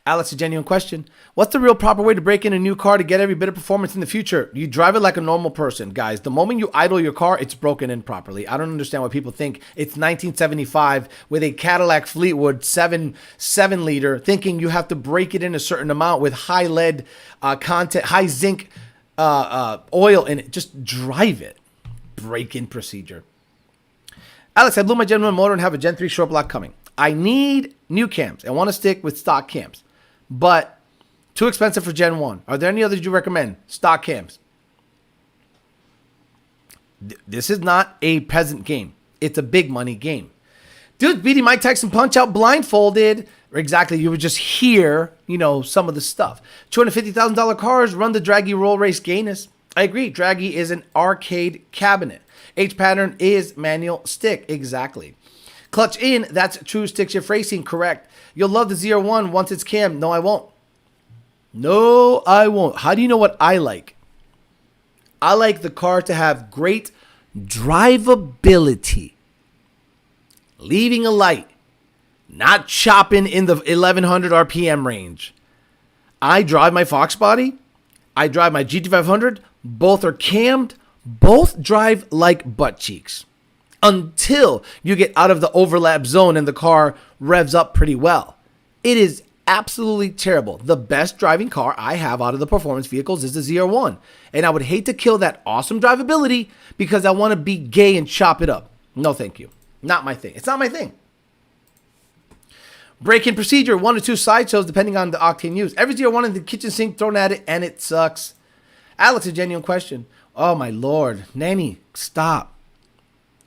Alex, a genuine question. What's the real proper way to break in a new car to get every bit of performance in the future? You drive it like a normal person, guys. The moment you idle your car, it's broken in properly. I don't understand why people think it's 1975 with a Cadillac Fleetwood 7-liter, thinking you have to break it in a certain amount with high lead content, high zinc oil in it. Just drive it. Break-in procedure. Alex, I blew my Gen 1 motor and have a Gen 3 short block coming. I need new cams. I want to stick with stock cams, but too expensive for Gen 1. Are there any others you recommend? Stock cams. This is not a peasant game. It's a big money game. Dude, beating Mike Tyson punch out blindfolded. Exactly. You would just hear, some of the stuff. $250,000 cars run the Dragy roll race gayness. I agree. Dragy is an arcade cabinet. H pattern is manual stick. Exactly. Clutch in, that's true stick shift racing. Correct. You'll love the ZR1 once it's cam. No, I won't. No, I won't. How do you know what I like? I like the car to have great drivability. Leaving a light. Not chopping in the 1100 RPM range. I drive my Fox body. I drive my GT500. Both are cammed. Both drive like butt cheeks. Until you get out of the overlap zone and the car revs up pretty well. It is absolutely terrible. The best driving car I have out of the performance vehicles is the ZR1. And I would hate to kill that awesome drivability because I want to be gay and chop it up. No, thank you. Not my thing. It's not my thing. Break-in procedure, 1 or 2 sideshows depending on the octane used. Every ZR1 in the kitchen sink thrown at it and it sucks. Alex, a genuine question. Oh my Lord. Nanny, stop.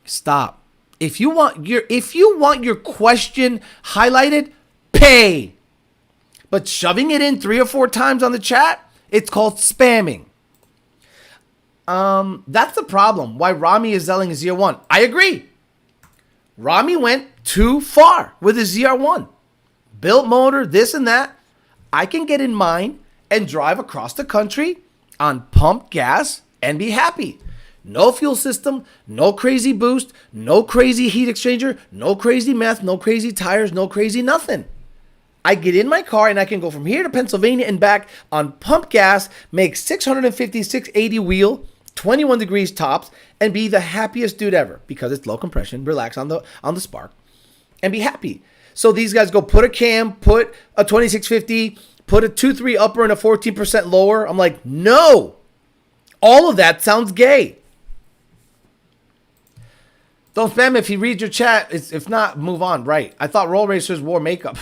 Stop. If you want your question highlighted, pay. But shoving it in 3 or 4 times on the chat, it's called spamming. That's the problem. Why Rami is selling a ZR1. I agree. Rami went too far with his ZR1. Built motor, this and that. I can get in mine and drive across the country on pumped gas and be happy. No fuel system, no crazy boost, no crazy heat exchanger, no crazy meth, no crazy tires, no crazy nothing. I get in my car and I can go from here to Pennsylvania and back on pump gas, make 650, 680 wheel, 21 degrees tops, and be the happiest dude ever because it's low compression, relax on the spark, and be happy. So these guys go put a cam, put a 2650, put a 2.3 upper and a 14% lower. I'm like, no. All of that sounds gay. Don't spam if he reads your chat. If not, move on. Right. I thought roll racers wore makeup.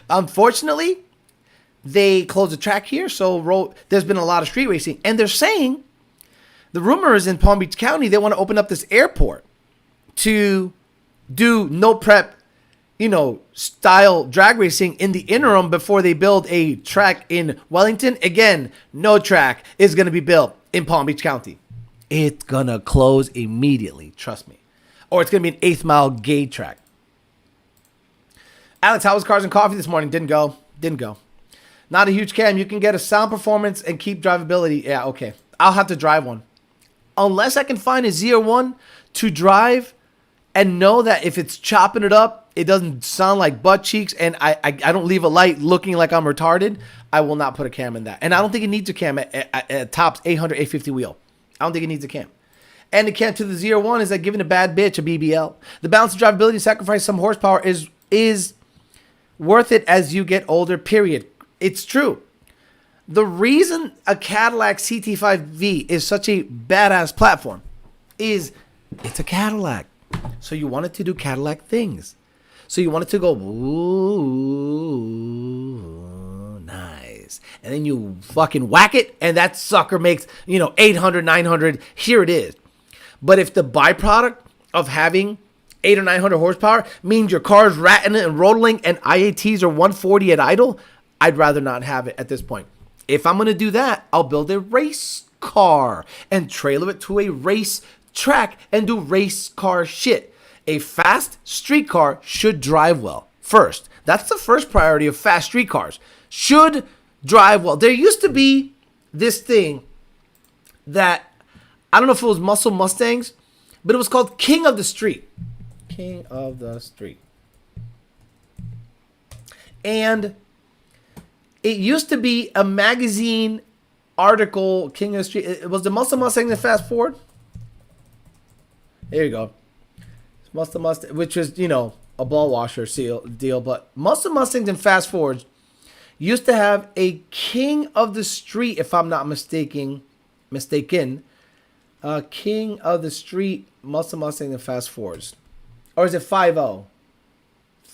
Unfortunately, they closed the track here, so there's been a lot of street racing. And they're saying, the rumor is in Palm Beach County, they want to open up this airport to do no prep, style drag racing in the interim before they build a track in Wellington. Again, no track is going to be built in Palm Beach County. It's going to close immediately, trust me. Or it's going to be an 8th mile gay track. Alex, how was Cars and Coffee this morning? Didn't go. Not a huge cam. You can get a sound performance and keep drivability. Yeah, okay. I'll have to drive one. Unless I can find a ZR1 to drive and know that if it's chopping it up, it doesn't sound like butt cheeks and I don't leave a light looking like I'm retarded, I will not put a cam in that. And I don't think it needs a cam at tops 800, 850 wheel. I don't think it needs a cam. And the cam to the ZR1 is like giving a bad bitch a BBL. The balance of drivability and sacrifice some horsepower is worth it as you get older, period. It's true. the reason a Cadillac CT5V is such a badass platform is it's a Cadillac. So you want it to do Cadillac things. So you want it to go, ooh, nice. And then you fucking whack it, and that sucker makes, 800, 900. Here it is. But if the byproduct of having 800 or 900 horsepower means your car's ratting and rolling and IATs are 140 at idle, I'd rather not have it at this point. If I'm going to do that, I'll build a race car and trailer it to a race track and do race car shit. A fast street car should drive well first. That's the first priority of fast street cars. Should drive well. There used to be this thing that, I don't know if it was Muscle Mustangs, but it was called King of the Street. King of the Street. And it used to be a magazine article, King of the Street. It was the Muscle Mustang and Fast Forward. There you go. Muscle Mustang, which was, a ball washer deal. But Muscle Mustangs and Fast Forwards used to have a King of the Street, if I'm not mistaken. King of the Street, Muscle Mustang and Fast Forwards. Or is it 5.0?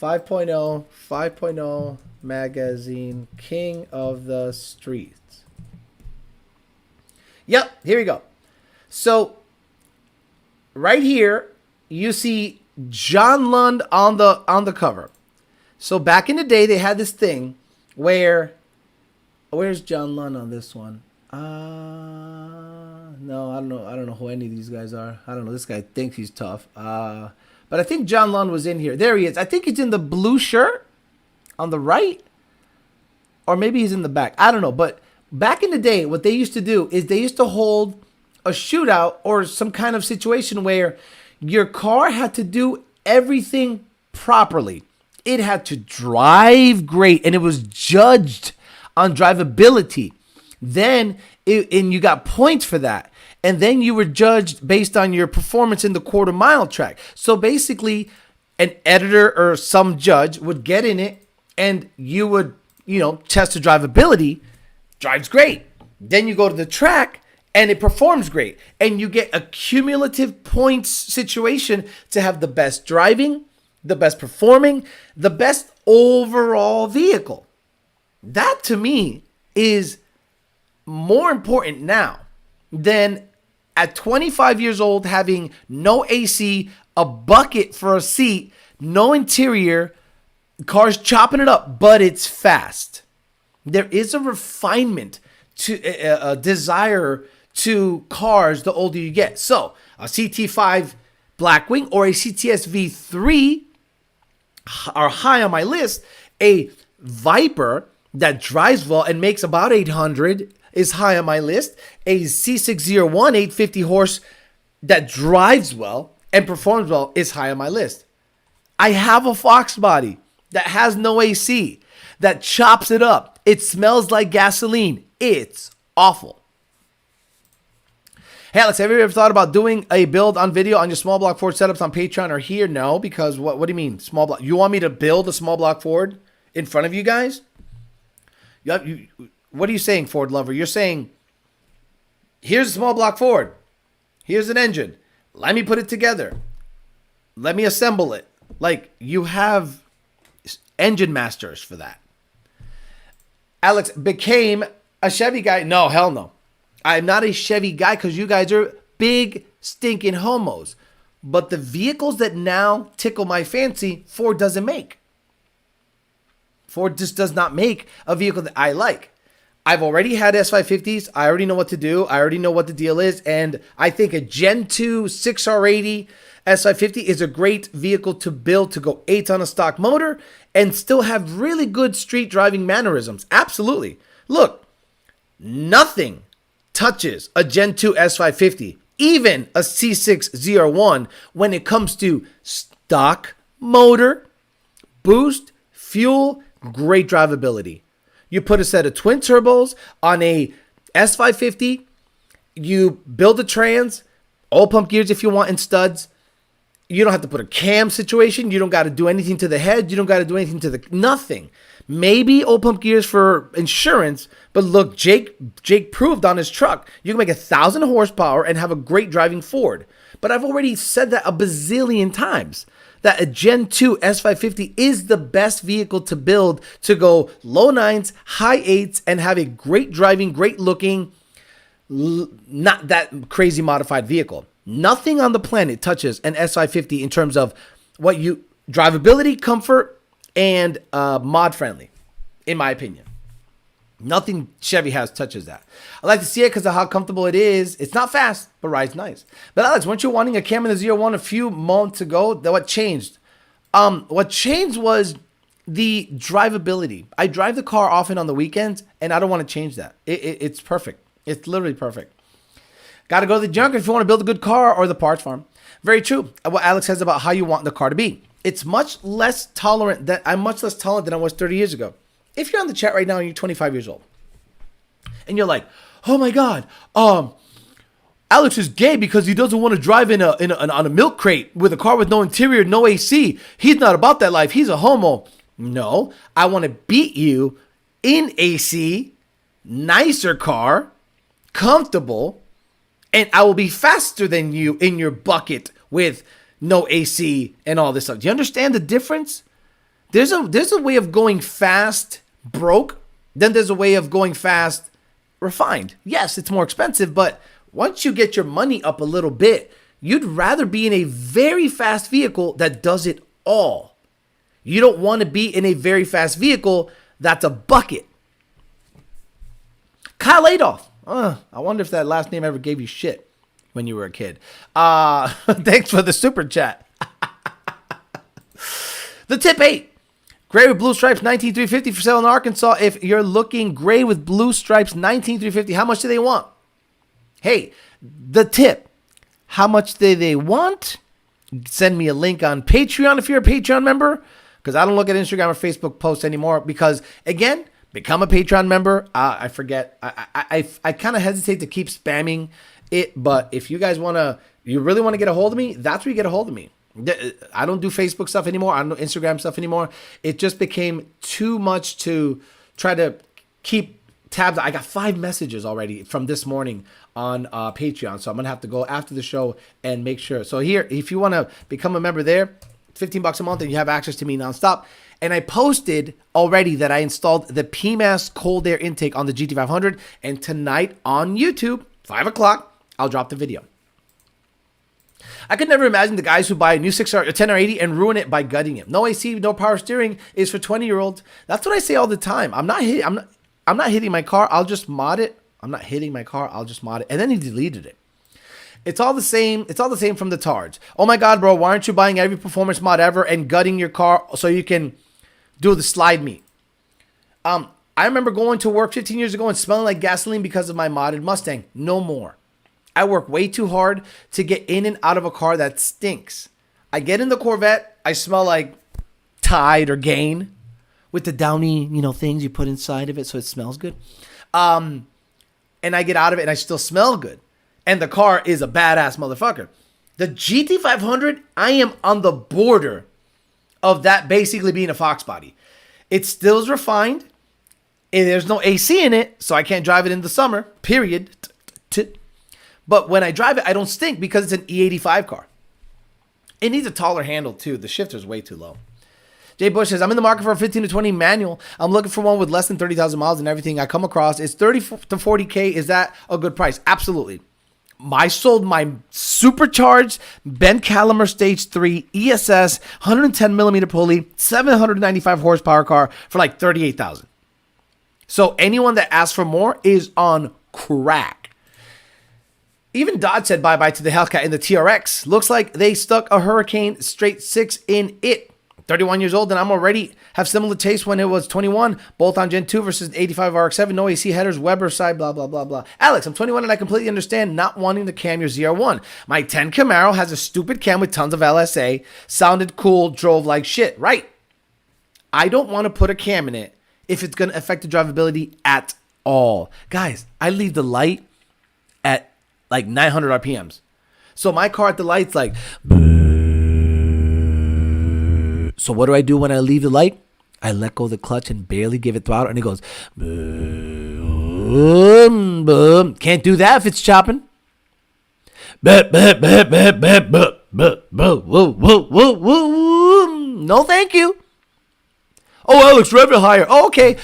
5.0 magazine, King of the Streets. Yep, here we go. So, right here, you see John Lund on the cover. So back in the day, they had this thing where's John Lund on this one? No, I don't know. I don't know who any of these guys are. I don't know. This guy thinks he's tough. But I think John Lund was in here. There he is. I think he's in the blue shirt on the right. Or maybe he's in the back. I don't know. But back in the day, what they used to do is they used to hold a shootout or some kind of situation where your car had to do everything properly. It had to drive great, and it was judged on drivability. Then, and you got points for that. And then you were judged based on your performance in the quarter mile track. So basically, an editor or some judge would get in it, and you would, test the drivability. Drives great. Then you go to the track, and it performs great. And you get a cumulative points situation to have the best driving, the best performing, the best overall vehicle. That, to me, is more important now than at 25 years old having no AC, a bucket for a seat, no interior, cars chopping it up, but it's fast. There is a refinement to a desire to cars the older you get. So a CT5 Blackwing or a CTS V3 are high on my list. A Viper that drives well and makes about 800 is high on my list. A C601 850 horse that drives well and performs well is high on my list. I have a Fox body that has no AC, that chops it up. It smells like gasoline. It's awful. Hey, Alex, have you ever thought about doing a build on video on your small block Ford setups on Patreon or here? No, because what do you mean, small block? You want me to build a small block Ford in front of you guys? What are you saying, Ford lover? You're saying, here's a small block Ford. Here's an engine. Let me put it together. Let me assemble it. Like, you have engine masters for that. Alex became a Chevy guy. No, hell no. I'm not a Chevy guy because you guys are big stinking homos. But the vehicles that now tickle my fancy, Ford doesn't make. Ford just does not make a vehicle that I like. I've already had S550s. I already know what to do. I already know what the deal is. And I think a Gen 2 6R80 S550 is a great vehicle to build to go 8 on a stock motor and still have really good street driving mannerisms. Absolutely. Look, nothing touches a Gen 2 S550, even a C6 ZR1 when it comes to stock motor, boost, fuel, great drivability. You put a set of twin turbos on a S550, you build a trans, oil pump gears if you want, and studs. You don't have to put a cam situation. You don't got to do anything to the head. You don't got to do anything to the nothing. Maybe oil pump gears for insurance, But look, Jake proved on his truck, you can make 1,000 horsepower and have a great driving Ford. But I've already said that a bazillion times, that a Gen 2 S550 is the best vehicle to build to go low 9s, high 8s, and have a great driving, great looking, not that crazy modified vehicle. Nothing on the planet touches an S550 in terms of drivability, comfort, and mod friendly, in my opinion. Nothing Chevy has touches that. I like to see it because of how comfortable it is. It's not fast, but rides nice. But Alex, weren't you wanting a Cam in the ZR1 a few months ago? What changed? What changed was the drivability. I drive the car often on the weekends, and I don't want to change that. It's perfect. It's literally perfect. Got to go to the junker if you want to build a good car, or the parts farm. Very true. What Alex says about how you want the car to be. It's much less tolerant. I'm much less tolerant than I was 30 years ago. If you're on the chat right now and you're 25 years old, and you're like, oh my God, Alex is gay because he doesn't want to drive on a milk crate with a car with no interior, no AC. He's not about that life. He's a homo. No, I want to beat you in AC, nicer car, comfortable, and I will be faster than you in your bucket with no AC and all this stuff. Do you understand the difference? There's a way of going fast broke, then there's a way of going fast refined. Yes, it's more expensive, but once you get your money up a little bit, you'd rather be in a very fast vehicle that does it all. You don't want to be in a very fast vehicle that's a bucket. Kyle Adolph. I wonder if that last name ever gave you shit when you were a kid. Thanks for the super chat. The tip 8. Gray with blue stripes, 19,350 for sale in Arkansas. If you're looking gray with blue stripes, 19,350. How much do they want? Hey, the tip. How much do they want? Send me a link on Patreon if you're a Patreon member, because I don't look at Instagram or Facebook posts anymore. Because again, become a Patreon member. I forget. I kind of hesitate to keep spamming it, but if you guys you really want to get a hold of me, that's where you get a hold of me. I don't do Facebook stuff anymore. I don't do Instagram stuff anymore. It just became too much to try to keep tabs. I got 5 messages already from this morning on Patreon. So I'm going to have to go after the show and make sure. So here, if you want to become a member there, $15 a month and you have access to me nonstop. And I posted already that I installed the PMAS cold air intake on the GT500. And tonight on YouTube, 5 o'clock, I'll drop the video. I could never imagine the guys who buy a new 6R or 10R80 and ruin it by gutting it. No AC, no power steering is for 20-year-olds. That's what I say all the time. I'm not hitting my car. I'll just mod it. I'm not hitting my car. I'll just mod it. And then he deleted it. It's all the same. It's all the same from the Tards. Oh my God, bro, why aren't you buying every performance mod ever and gutting your car so you can do the slide meet? I remember going to work 15 years ago and smelling like gasoline because of my modded Mustang. No more. I work way too hard to get in and out of a car that stinks. I get in the Corvette, I smell like Tide or Gain with the downy, things you put inside of it so it smells good. And I get out of it and I still smell good. And the car is a badass motherfucker. The GT500, I am on the border of that basically being a Fox body. It still is refined. And there's no AC in it, so I can't drive it in the summer, period. But when I drive it, I don't stink because it's an E85 car. It needs a taller handle, too. The shifter's way too low. Jay Bush says, I'm in the market for a 15 to 20 manual. I'm looking for one with less than 30,000 miles, and everything I come across is 30 to 40K. Is that a good price? Absolutely. I sold my supercharged Ben Calamer Stage 3 ESS 110 millimeter pulley, 795 horsepower car for like 38,000. So anyone that asks for more is on crack. Even Dodge said bye-bye to the Hellcat in the TRX. Looks like they stuck a Hurricane straight 6 in it. 31 years old, and I'm already have similar taste when it was 21. Both on Gen 2 versus 85 RX-7. No AC headers, Weber side, blah, blah, blah, blah. Alex, I'm 21, and I completely understand not wanting to cam your ZR1. My 10 Camaro has a stupid cam with tons of LSA. Sounded cool, drove like shit. Right. I don't want to put a cam in it if it's going to affect the drivability at all. Guys, I leave the light at like 900 RPMs. So my car at the light's like... So what do I do when I leave the light? I let go of the clutch and barely give it throttle, and it goes... Boom, boom. Can't do that if it's chopping. No, thank you. Oh, Alex, rev it higher. Oh, okay.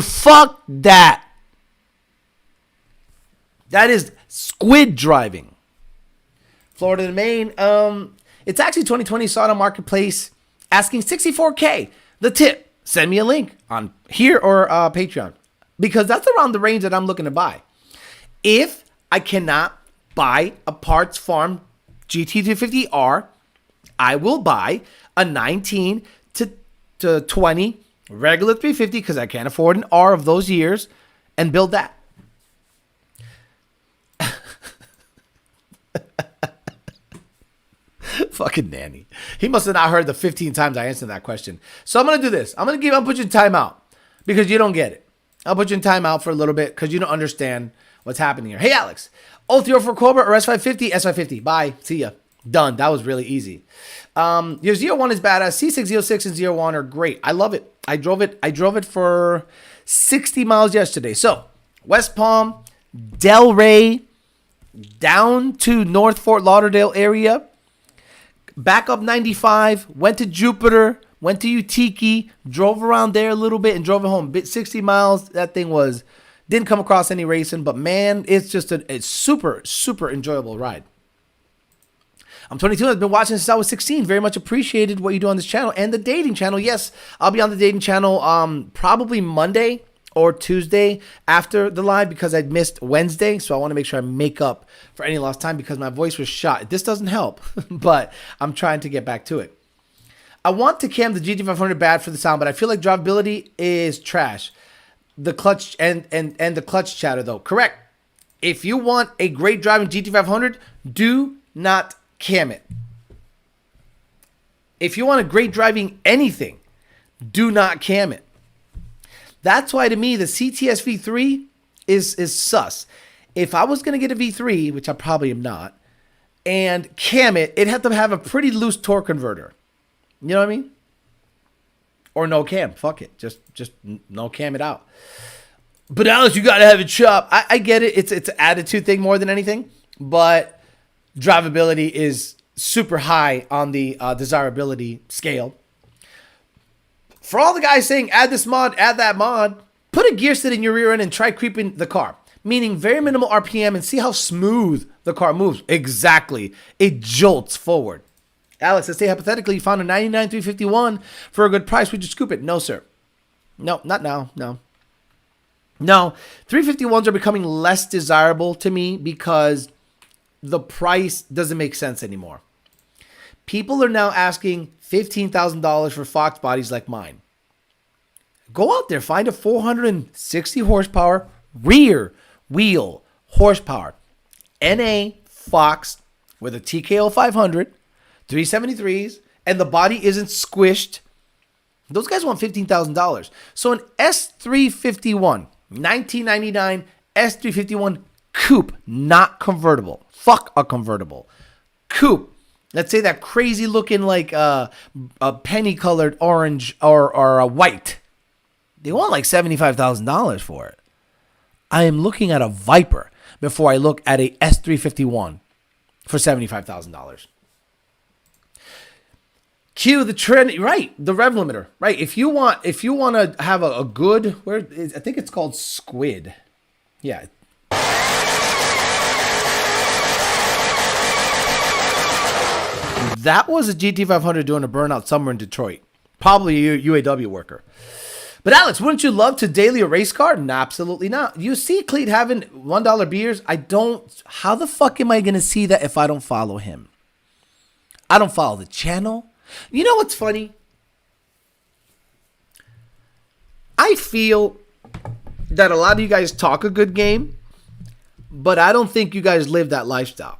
Fuck that. That is squid driving. Florida to Maine. It's actually 2020. Saw it on Marketplace. Asking $64K. The tip. Send me a link on here or Patreon. Because that's around the range that I'm looking to buy. If I cannot buy a Parts Farm GT250R, I will buy a 19 to 20 regular 350 because I can't afford an R of those years and build that. Fucking nanny. He must have not heard the 15 times I answered that question. So I'm going to do this. I'll put you in timeout because you don't get it. I'll put you in timeout for a little bit because you don't understand what's happening here. Hey, Alex. Ultio for Cobra or S550? S550. Bye. See ya. Done. That was really easy. Your ZR1 is badass. C6, Z06, and ZR1 are great. I love it. I drove it for 60 miles yesterday. So, West Palm, Delray, down to North Fort Lauderdale area, back up 95, went to Jupiter, went to Utiki, drove around there a little bit, and drove it home. 60 miles. That thing didn't come across any racing, but man, it's just a super, super enjoyable ride. I'm 22. I've been watching since I was 16. Very much appreciated what you do on this channel and the dating channel. Yes, I'll be on the dating channel probably Monday or Tuesday after the live because I missed Wednesday. So I want to make sure I make up for any lost time because my voice was shot. This doesn't help, but I'm trying to get back to it. I want to cam the GT500 bad for the sound, but I feel like drivability is trash. The clutch and the clutch chatter though. Correct. If you want a great driving GT500, do not cam it. If you want a great driving anything, do not cam it. That's why to me the CTS V3 is sus. If I was going to get a V3, which I probably am not, and cam it, it'd have to have a pretty loose torque converter. You know what I mean? Or no cam. Fuck it. Just no cam it out. But Alex, you got to have it chopped. I get it. It's an attitude thing more than anything. But drivability is super high on the desirability scale. For all the guys saying, add this mod, add that mod, put a gear set in your rear end and try creeping the car. Meaning very minimal RPM and see how smooth the car moves. Exactly. It jolts forward. Alex, let's say hypothetically you found a 99 351 for a good price. Would you scoop it? No, sir. No, not now. No. No. 351s are becoming less desirable to me because the price doesn't make sense anymore. People are now asking $15,000 for Fox bodies like mine. Go out there, find a 460 horsepower rear wheel horsepower NA Fox with a TKO 500, 373s, and the body isn't squished. Those guys want $15,000. So an S351, 1999 S351 coupe, not convertible. Fuck a convertible. Coupe. Let's say that crazy looking like a penny colored orange or a white. They want like $75,000 for it. I am looking at a Viper before I look at a S351 for $75,000. Cue the trend, right? The rev limiter, right? If you want to have a good, I think it's called Squid. Yeah. That was a GT500 doing a burnout somewhere in Detroit. Probably a UAW worker. But Alex, wouldn't you love to daily a race car? No, absolutely not. You see Cleet having $1 beers? I don't. How the fuck am I going to see that if I don't follow him? I don't follow the channel. You know what's funny? I feel that a lot of you guys talk a good game, but I don't think you guys live that lifestyle.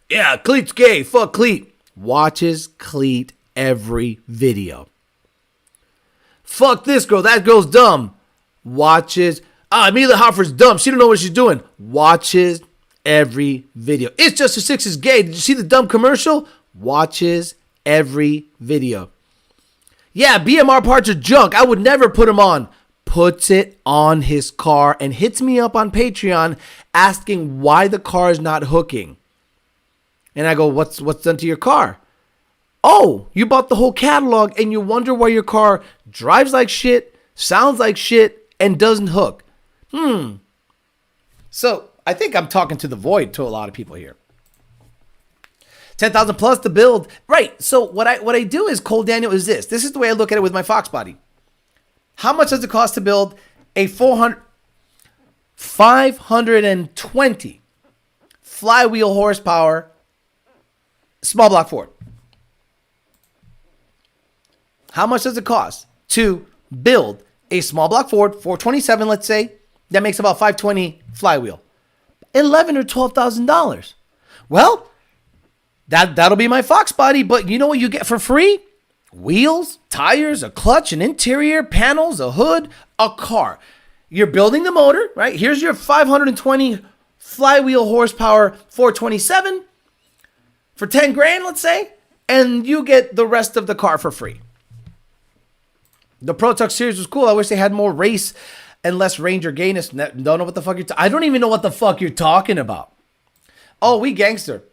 Yeah, Cleet's gay. Fuck Cleet. Watches Cleet every video. Fuck this girl. That girl's dumb. Watches. Amelia Hoffer's dumb. She don't know what she's doing. Watches every video. It's Just a Six is gay. Did you see the dumb commercial? Watches every video. Yeah, BMR parts are junk. I would never put them on. puts it on his car and hits me up on Patreon asking why the car is not hooking. And I go, what's done to your car? Oh, you bought the whole catalog and you wonder why your car drives like shit, sounds like shit, and doesn't hook. So I think I'm talking to the void to a lot of people here. 10,000 plus to build. Right. So what I do is, Cole Daniel, is this. This is the way I look at it with my Fox body. How much does it cost to build a 520 flywheel horsepower small block Ford? How much does it cost to build a small block Ford 427, let's say, that makes about 520 flywheel? $11,000 or $12,000. Well, that'll be my Fox body, but you know what you get for free? Wheels, tires, a clutch, an interior, panels, a hood, a car. You're building the motor, right? Here's your 520 flywheel horsepower 427 for 10 grand, let's say, and you get the rest of the car for free. The Pro Truck series was cool. I wish they had more race and less Ranger gayness. Don't know what the fuck I don't even know what the fuck you're talking about. Oh, we gangster.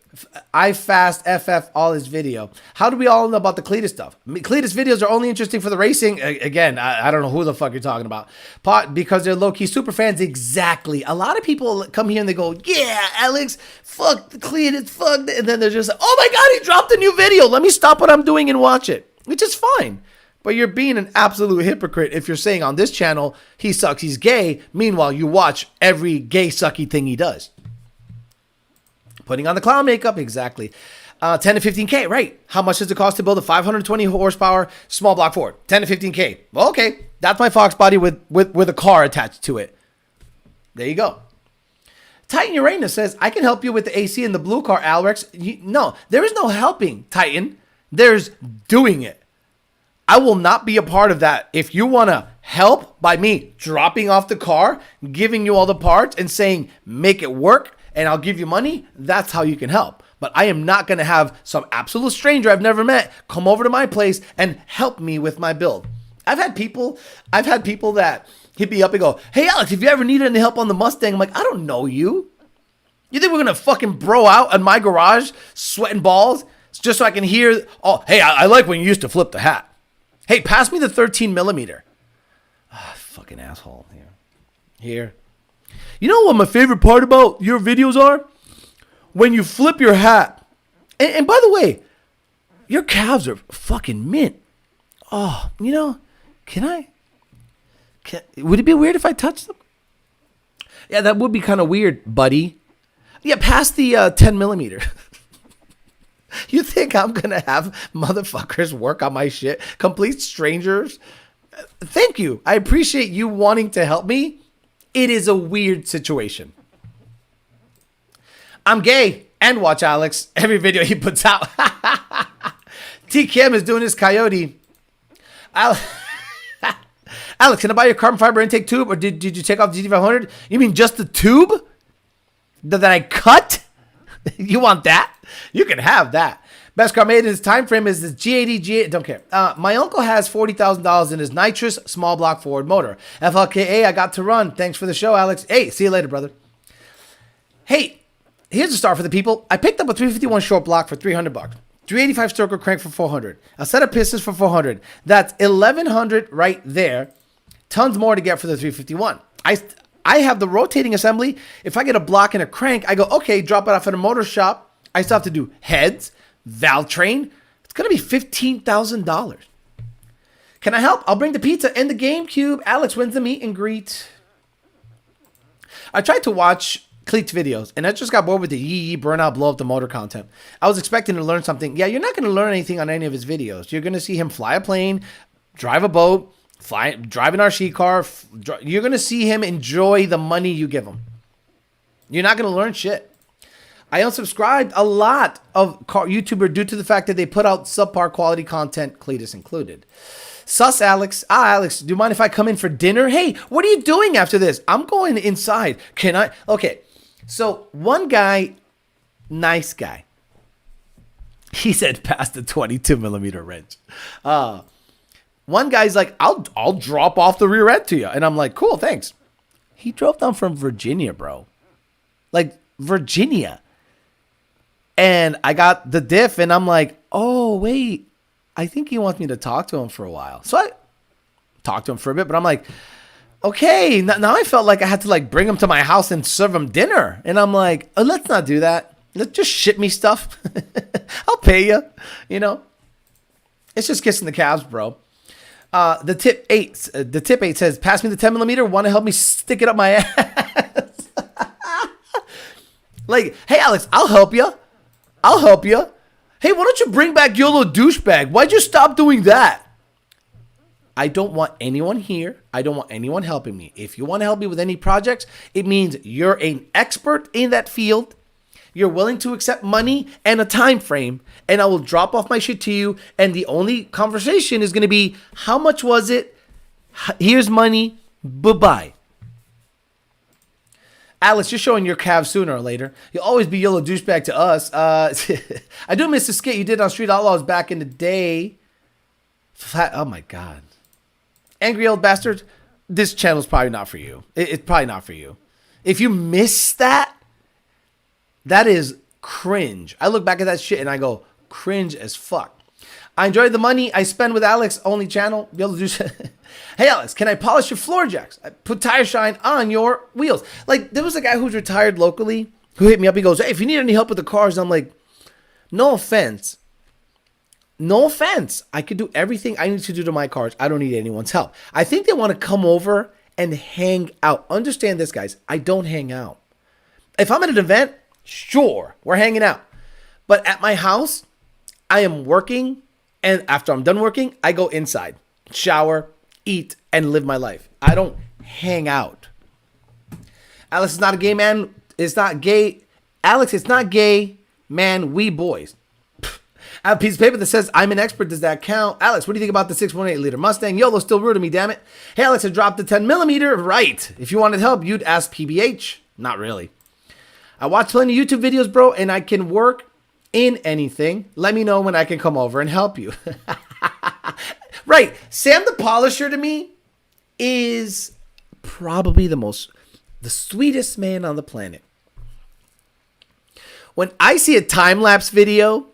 I fast FF all his video. How do we all know about the Cletus stuff? Cletus videos are only interesting for the racing. Again, I don't know who the fuck you're talking about. Because they're low-key super fans. Exactly. A lot of people come here and they go, yeah, Alex, fuck the Cletus, fuck. And then they're just like, oh my God, he dropped a new video. Let me stop what I'm doing and watch it. Which is fine. But you're being an absolute hypocrite if you're saying on this channel, he sucks, he's gay. Meanwhile, you watch every gay sucky thing he does. Putting on the clown makeup, exactly. 10 to 15K, right. How much does it cost to build a 520 horsepower small block Ford? 10 to 15K. Well, okay, that's my Fox body with a car attached to it. There you go. Titan Uranus says, I can help you with the AC in the blue car, Alex. No, there is no helping, Titan. There's doing it. I will not be a part of that. If you want to help by me dropping off the car, giving you all the parts and saying, make it work and I'll give you money, that's how you can help. But I am not going to have some absolute stranger I've never met come over to my place and help me with my build. I've had people that hit me up and go, hey, Alex, if you ever needed any help on the Mustang, I'm like, I don't know you. You think we're going to fucking bro out in my garage, sweating balls, just so I can hear, oh, hey, I like when you used to flip the hat. Hey, pass me the 13 millimeter. Fucking asshole. Here. You know what my favorite part about your videos are? When you flip your hat. And by the way, your calves are fucking mint. Oh, you know, would it be weird if I touched them? Yeah, that would be kind of weird, buddy. Yeah, pass the 10 millimeter. You think I'm going to have motherfuckers work on my shit? Complete strangers? Thank you. I appreciate you wanting to help me. It is a weird situation. I'm gay. And watch Alex. Every video he puts out. T. Kim is doing his coyote. Alex, can I buy your carbon fiber intake tube? Or did you take off the GT500? You mean just the tube? That I cut? You want that? You can have that. Best car made in his time frame is this G80 G8. Don't care. My uncle has $40,000 in his nitrous small block Ford motor. FLKA, I got to run. Thanks for the show, Alex. Hey, see you later, brother. Hey, here's a star for the people. I picked up a 351 short block for $300. 385 stroker crank for $400. A set of pistons for $400. That's $1,100 right there. Tons more to get for the 351. I have the rotating assembly. If I get a block and a crank, I go, okay, drop it off at a motor shop. I still have to do heads, valve train. It's going to be $15,000. Can I help? I'll bring the pizza and the GameCube. Alex wins the meet and greet. I tried to watch Cleats videos, and I just got bored with the yee burnout, blow up the motor content. I was expecting to learn something. Yeah, you're not going to learn anything on any of his videos. You're going to see him fly a plane, drive a boat, drive an RC car. You're going to see him enjoy the money you give him. You're not going to learn shit. I unsubscribed a lot of car YouTubers due to the fact that they put out subpar quality content, Cletus included. Sus Alex. Alex, do you mind if I come in for dinner? Hey, what are you doing after this? I'm going inside. Can I? Okay. So one guy, nice guy. He said pass the 22 millimeter wrench. One guy's like, I'll drop off the rear end to you. And I'm like, cool, thanks. He drove down from Virginia, bro. Like, Virginia. And I got the diff, and I'm like, oh, wait. I think he wants me to talk to him for a while. So I talked to him for a bit, but I'm like, okay. Now I felt like I had to, like, bring him to my house and serve him dinner. And I'm like, oh, let's not do that. Let's just ship me stuff. I'll pay you, you know. It's just kissing the calves, bro. The tip 8 says, pass me the 10mm. Want to help me stick it up my ass? Like, hey, Alex, I'll help you. I'll help you. Hey, why don't you bring back YOLO douchebag? Why'd you stop doing that? I don't want anyone here. I don't want anyone helping me. If you want to help me with any projects, it means you're an expert in that field. You're willing to accept money and a time frame, and I will drop off my shit to you. And the only conversation is going to be, how much was it? Here's money. Bye-bye. Alex, you're showing your calves sooner or later. You'll always be YOLO douchebag to us. I do miss the skit you did on Street Outlaws back in the day. Oh, my God. Angry old bastard. This channel's probably not for you. It's probably not for you. If you miss that, that is cringe. I look back at that shit and I go, cringe as fuck. I enjoyed the money I spend with Alex, only channel. Be able to do. Hey, Alex, can I polish your floor jacks? I put tire shine on your wheels. Like, there was a guy who's retired locally who hit me up. He goes, hey, if you need any help with the cars, I'm like, no offense. No offense. I could do everything I need to do to my cars. I don't need anyone's help. I think they want to come over and hang out. Understand this, guys. I don't hang out. If I'm at an event, sure, we're hanging out. But at my house, I am working. And after I'm done working, I go inside, shower, eat, and live my life. I don't hang out. Alex is not a gay man. It's not gay. Alex, it's not gay, man. We boys. I have a piece of paper that says I'm an expert. Does that count? Alex, what do you think about the 6.8 liter Mustang? YOLO still rude to me, damn it. Hey, Alex, I dropped the 10mm. Right. If you wanted help, you'd ask PBH. Not really. I watch plenty of YouTube videos, bro, and I can work in anything. Let me know when I can come over and help you. Right. Sam the Polisher to me is probably the sweetest man on the planet. When I see a time-lapse video,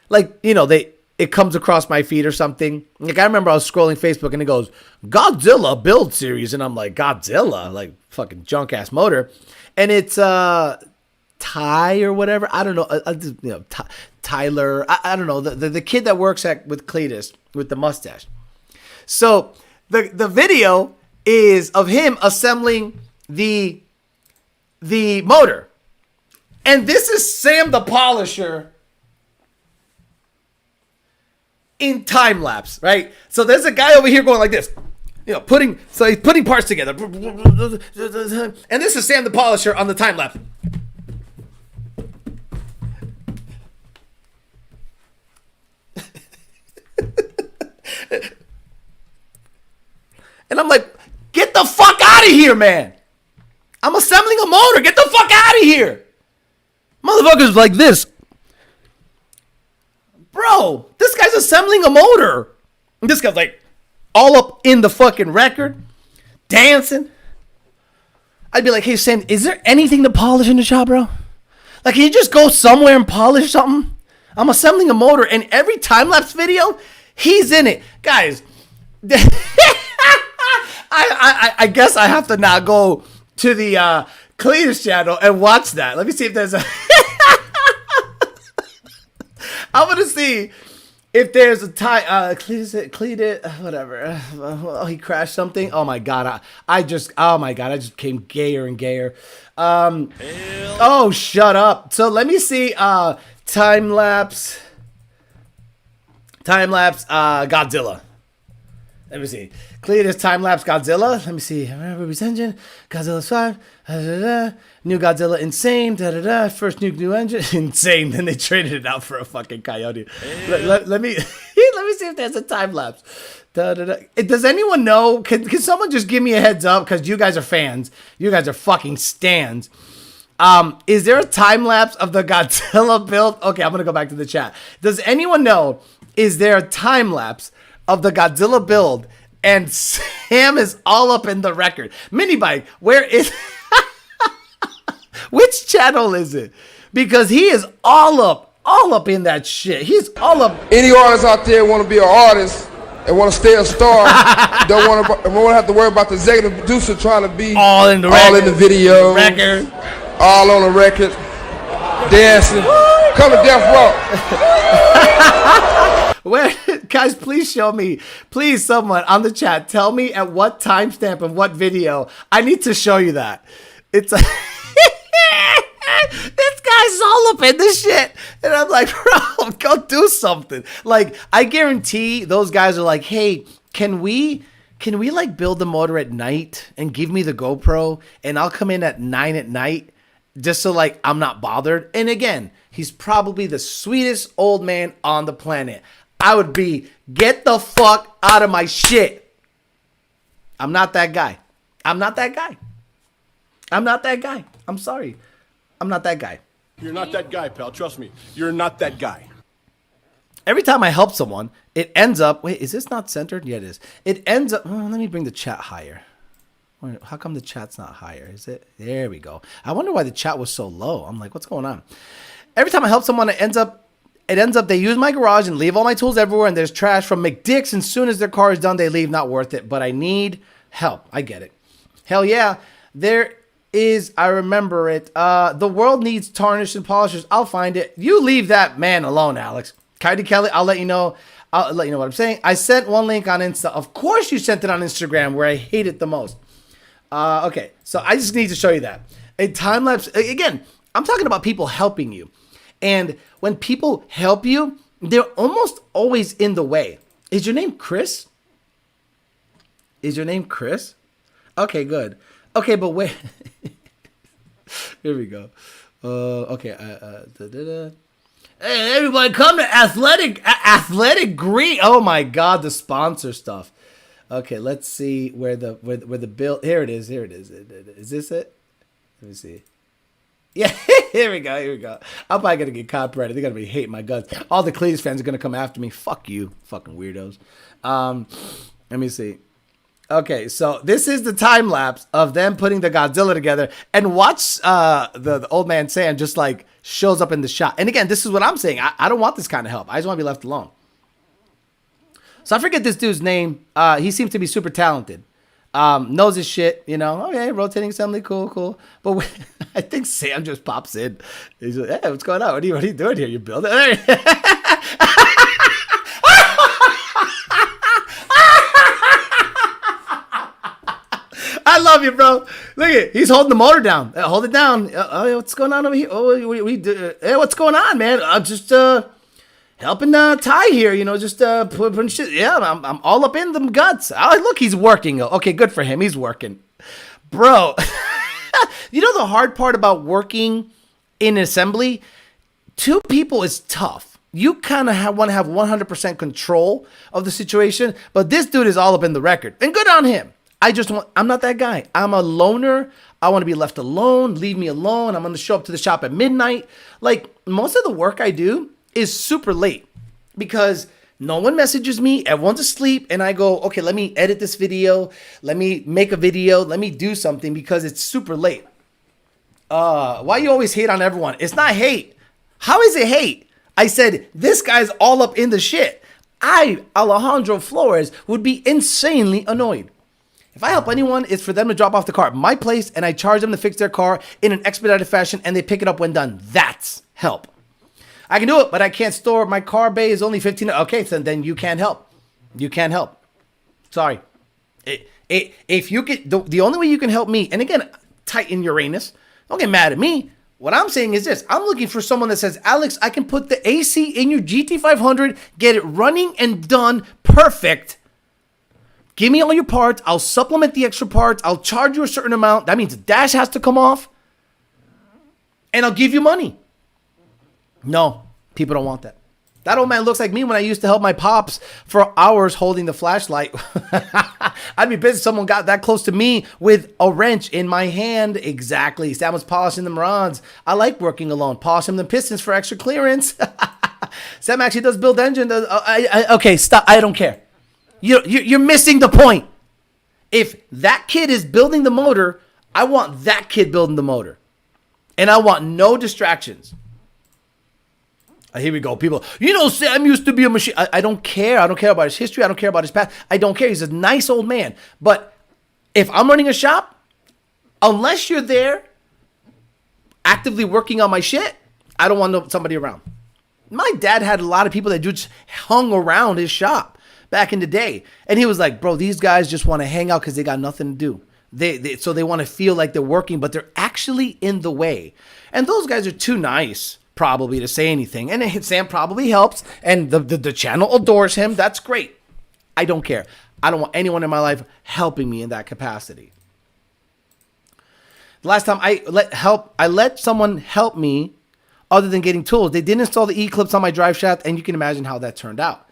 like, you know, it comes across my feed or something. Like, I remember I was scrolling Facebook and it goes, Godzilla build series. And I'm like, Godzilla? Like, fucking junk-ass motor. And it's Ty or whatever. I don't know. Tyler. I don't know. The kid that works with Cletus with the mustache. So the video is of him assembling the motor. And this is Sam the Polisher in time lapse, right? So there's a guy over here going like this. You know, he's putting parts together. And this is Sam the Polisher on the time lapse. And I'm like, get the fuck out of here, man. I'm assembling a motor. Get the fuck out of here. Motherfucker's like this. Bro, this guy's assembling a motor. And this guy's like all up in the fucking record, dancing. I'd be like, hey, Sam, is there anything to polish in the shop, bro? Like, can you just go somewhere and polish something? I'm assembling a motor, and every time-lapse video, he's in it. Guys, I guess I have to now go to the Cletus channel and watch that. Let me see if there's a... I'm going to see if there's a Cletus, whatever. Oh, he crashed something. Oh, my God. I just came gayer and gayer. Oh, shut up. So let me see time-lapse Godzilla. Let me see. Cletus time-lapse Godzilla. Let me see. Ruby's engine. Godzilla's 5. New Godzilla insane. First new engine. Insane. Then they traded it out for a fucking coyote. Let me let me see if there's a time-lapse. Does anyone know? Can someone just give me a heads up? Because you guys are fans. You guys are fucking stans. Is there a time-lapse of the Godzilla build? Okay, I'm going to go back to the chat. Does anyone know, is there a time-lapse of the Godzilla build, and Sam is all up in the record. Mini Bike, where is... Which channel is it? Because he is all up in that shit. He's all up. Any artists out there want to be an artist and want to stay a star, don't want to have to worry about the executive producer trying to be all in the video, record, all on the record, dancing. Come to Death Row. Where, guys, please show me. Please, someone on the chat, tell me at what timestamp and what video. I need to show you that. It's a... This guy's all up in this shit. And I'm like, bro, go do something. Like, I guarantee those guys are like, hey, can we like build the motor at night and give me the GoPro and I'll come in at 9 at night just so like I'm not bothered. And again, he's probably the sweetest old man on the planet. I would be, get the fuck out of my shit. I'm not that guy. I'm not that guy. I'm not that guy. I'm sorry. I'm not that guy. You're not that guy, pal. Trust me. You're not that guy. Every time I help someone, it ends up... Wait, is this not centered? Yeah, it is. It ends up... let me bring the chat higher. Wait, how come the chat's not higher? Is it? There we go. I wonder why the chat was so low. I'm like, what's going on? Every time I help someone, it ends up they use my garage and leave all my tools everywhere, and there's trash from McDick's, and as soon as their car is done, they leave. Not worth it, but I need help. I get it. Hell yeah. There is, I remember it. The world needs tarnish and polishers. I'll find it. You leave that man alone, Alex. Kylie Kelly, I'll let you know. I'll let you know what I'm saying. I sent one link on Insta. Of course you sent it on Instagram, where I hate it the most. Okay, so I just need to show you that. A time lapse. Again, I'm talking about people helping you. And when people help you, they're almost always in the way. Is your name Chris? Is your name Chris? Okay, good. Okay, but wait. Here we go. Okay. Hey, everybody, come to Athletic Green. Oh my God, the sponsor stuff. Okay, let's see where the bill. Here it is. Here it is. Is this it? Let me see. Yeah, here we go. I'm probably gonna get copyrighted. They're gonna be hating my guts. All the Cletus fans are gonna come after me. Fuck you, fucking weirdos. Let me see. Okay, so this is the time lapse of them putting the Godzilla together, and watch the old man Sam just like shows up in the shot. And again, this is what I'm saying. I don't want this kind of help. I just want to be left alone. So I forget this dude's name. He seems to be super talented. Knows his shit, you know. Okay, rotating assembly, cool. But I think Sam just pops in. He's like, hey, what's going on? What are you doing here? You building? I love you, bro. Look at, he's holding the motor down. Hold it down. What's going on over here? Hey, what's going on, man? I'm just helping Ty here. You know, just putting shit. Yeah, I'm all up in them guts. Oh, look, he's working. Okay, good for him. He's working, bro. You know the hard part about working in assembly? Two people is tough. You kind of want to have 100% control of the situation, but this dude is all up in the record, and good on him. I'm not that guy. I'm a loner. I want to be left alone. Leave me alone. I'm going to show up to the shop at midnight. Like, most of the work I do is super late because no one messages me. Everyone's asleep. And I go, okay, let me edit this video. Let me make a video. Let me do something because it's super late. Why you always hate on everyone? It's not hate. How is it hate? I said, this guy's all up in the shit. Alejandro Flores, would be insanely annoyed. If I help anyone, it's for them to drop off the car at my place and I charge them to fix their car in an expedited fashion and they pick it up when done. That's help. I can do it, but I can't store. My car bay is only 15. Okay, so then you can't help. You can't help. Sorry. If you get the only way you can help me, and again, Titan Uranus, don't get mad at me. What I'm saying is this. I'm looking for someone that says, Alex, I can put the AC in your GT500, get it running and done perfect. Give me all your parts. I'll supplement the extra parts. I'll charge you a certain amount. That means the dash has to come off. And I'll give you money. No, people don't want that. That old man looks like me when I used to help my pops for hours holding the flashlight. I'd be busy. Someone got that close to me with a wrench in my hand. Exactly. Sam was polishing them rods. I like working alone. Polishing them pistons for extra clearance. Sam actually does build engine. Okay, stop. I don't care. You're missing the point. If that kid is building the motor, I want that kid building the motor. And I want no distractions. Here we go. People, Sam used to be a machine. I don't care. I don't care about his history. I don't care about his past. I don't care. He's a nice old man. But if I'm running a shop, unless you're there actively working on my shit, I don't want somebody around. My dad had a lot of people that just hung around his shop back in the day. And he was like, bro, these guys just want to hang out because they got nothing to do. So they want to feel like they're working, but they're actually in the way. And those guys are too nice probably to say anything. And Sam probably helps. And the channel adores him. That's great. I don't care. I don't want anyone in my life helping me in that capacity. The last time I let someone help me other than getting tools, they didn't install the E-clips on my drive shaft, and you can imagine how that turned out.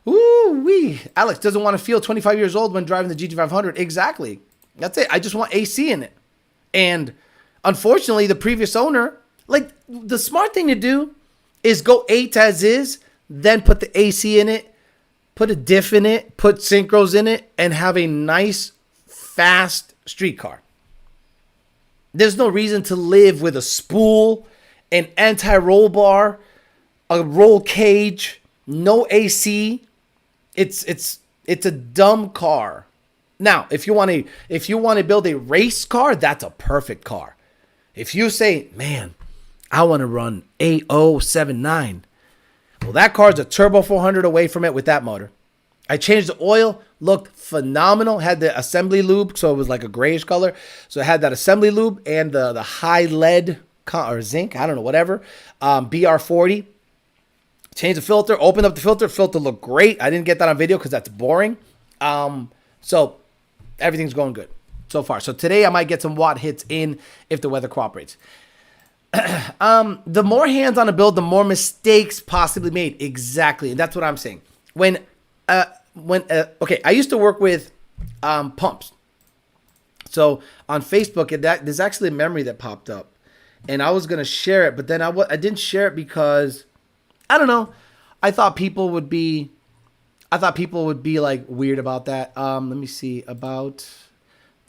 Ooh-wee. Alex doesn't want to feel 25 years old when driving the GT500. Exactly. That's it. I just want AC in it. And unfortunately, the previous owner, like, the smart thing to do is go 8 as is, then put the AC in it, put a diff in it, put synchros in it, and have a nice, fast street car. There's no reason to live with a spool, an anti-roll bar, a roll cage, no AC. It's a dumb car. Now, if you want to build a race car, that's a perfect car. If you say, man, I want to run A079, well, that car's a turbo 400 away from it with that motor. I changed the oil, looked phenomenal, had the assembly lube, so it was like a grayish color. So it had that assembly lube and the high lead or zinc, I don't know, whatever, BR40. Changed the filter, opened up the filter looked great. I didn't get that on video because that's boring. So everything's going good so far. So today I might get some watt hits in if the weather cooperates. The more hands on a build, the more mistakes possibly made. Exactly. And that's what I'm saying. Okay, I used to work with pumps. So on Facebook, there's actually a memory that popped up. And I was going to share it, but then I didn't share it because, I don't know, I thought people would be like weird about that. Let me see about,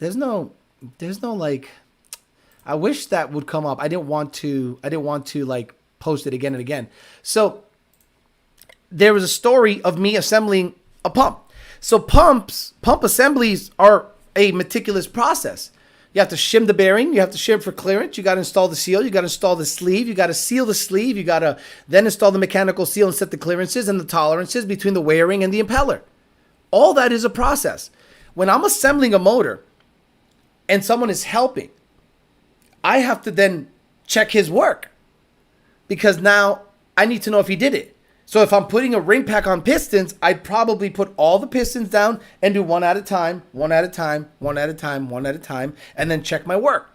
there's no like, I wish that would come up. I didn't want to like post it again and again. So there was a story of me assembling a pump. So pump assemblies are a meticulous process. You have to shim the bearing. You have to shim for clearance. You got to install the seal. You got to install the sleeve. You got to seal the sleeve. You got to then install the mechanical seal and set the clearances and the tolerances between the wear ring and the impeller. All that is a process. When I'm assembling a motor and someone is helping, I have to then check his work because now I need to know if he did it. So if I'm putting a ring pack on pistons, I'd probably put all the pistons down and do one at a time, one at a time, one at a time, one at a time, and then check my work.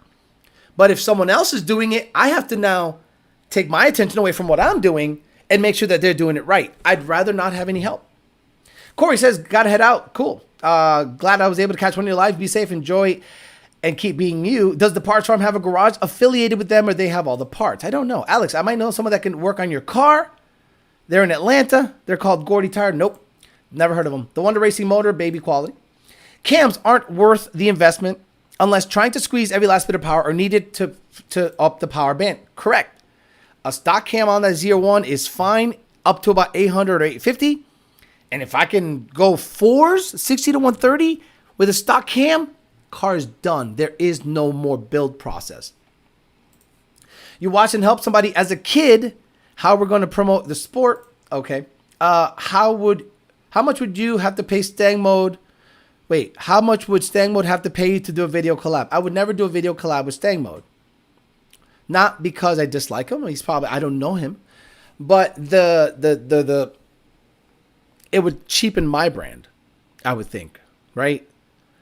But if someone else is doing it, I have to now take my attention away from what I'm doing and make sure that they're doing it right. I'd rather not have any help. Corey says, gotta head out. Cool. Glad I was able to catch one of your lives. Be safe, enjoy, and keep being you. Does the parts farm have a garage affiliated with them or they have all the parts? I don't know. Alex, I might know someone that can work on your car. They're in Atlanta. They're called Gordy Tire. Nope. Never heard of them. The Wonder Racing motor, baby quality. Cams aren't worth the investment unless trying to squeeze every last bit of power are needed to up the power band. Correct. A stock cam on that ZR1 is fine up to about 800 or 850. And if I can go 4s, 60 to 130 with a stock cam, car is done. There is no more build process. You watch and help somebody as a kid. How we're going to promote the sport. Okay. How much would you have to pay Stang Mode? Wait, how much would Stang Mode have to pay you to do a video collab? I would never do a video collab with Stang Mode. Not because I dislike him. I don't know him. But it would cheapen my brand, I would think, right?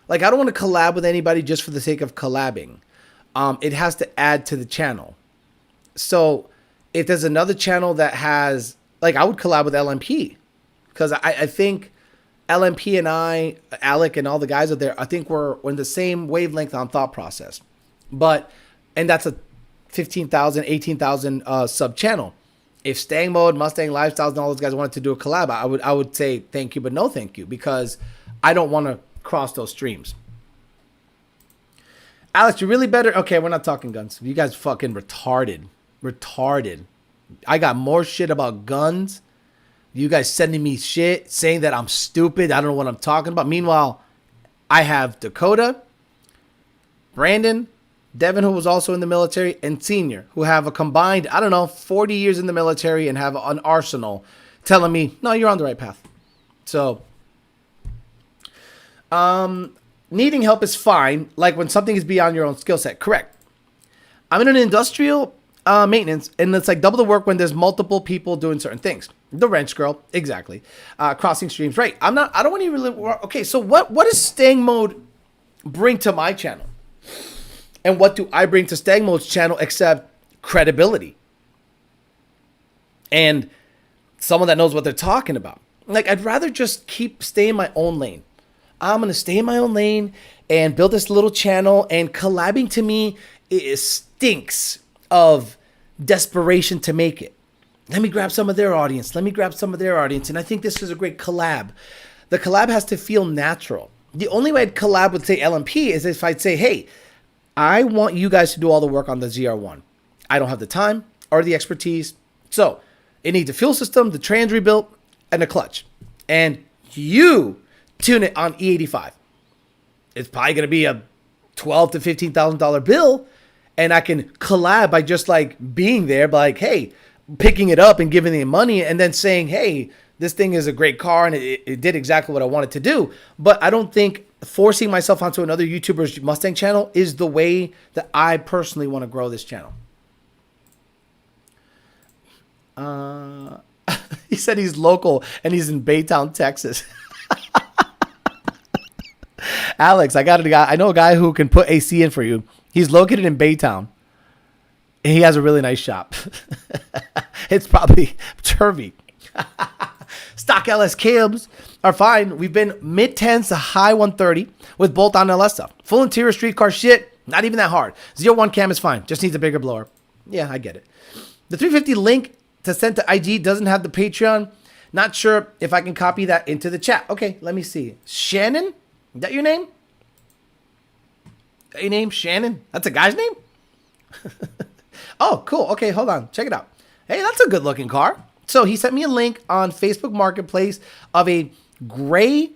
Like, I don't want to collab with anybody just for the sake of collabing. It has to add to the channel. So if there's another channel that has, like, I would collab with LMP because I think LMP and Alec and all the guys out there, I think we're in the same wavelength on thought process. And that's a 15,000, 18,000 sub channel. if Stang Mode, Mustang Lifestyles, and all those guys wanted to do a collab, I would say thank you, but no thank you, because I don't want to cross those streams. Alex, you really better. Okay, we're not talking guns. You guys fucking retarded. Retarded. I got more shit about guns. You guys sending me shit saying that I'm stupid. I don't know what I'm talking about. Meanwhile, I have Dakota, Brandon, Devin, who was also in the military, and Senior, who have a combined, I don't know, 40 years in the military and have an arsenal telling me, no, you're on the right path. So, needing help is fine, like when something is beyond your own skill set. Correct. I'm in an industrial maintenance, and it's like double the work when there's multiple people doing certain things. The wrench girl, exactly. Crossing streams, right. I don't want to really, okay, so what does Stang Mode bring to my channel? And what do I bring to Stang Mode's channel except credibility? And someone that knows what they're talking about. Like, I'd rather just stay in my own lane. I'm going to stay in my own lane and build this little channel, and collabing to me, it stinks of desperation to make it. Let me grab some of their audience. Let me grab some of their audience. And I think this is a great collab. The collab has to feel natural. The only way I'd collab with, say, LMP is if I'd say, hey, I want you guys to do all the work on the ZR1. I don't have the time or the expertise. So it needs a fuel system, the trans rebuilt, and a clutch. And you tune it on E85. It's probably going to be a $12,000 to $15,000 bill. And I can collab by just like being there, by like, hey, picking it up and giving them money and then saying, hey, this thing is a great car and it did exactly what I wanted to do. But I don't think forcing myself onto another YouTuber's Mustang channel is the way that I personally want to grow this channel. He said he's local and he's in Baytown, Texas. Alex, I know a guy who can put AC in for you. He's located in Baytown. And he has a really nice shop. It's probably turvy. Stock LS cabs are fine. We've been mid-10s to high 130 with bolt-on LS stuff. Full interior street car shit, not even that hard. ZR1 cam is fine. Just needs a bigger blower. Yeah, I get it. The 350 link to send to IG doesn't have the Patreon. Not sure if I can copy that into the chat. Okay, let me see. Shannon? Is that your name? Is that your name, Shannon? That's a guy's name? Oh, cool. Okay, hold on. Check it out. Hey, that's a good-looking car. So he sent me a link on Facebook Marketplace of a gray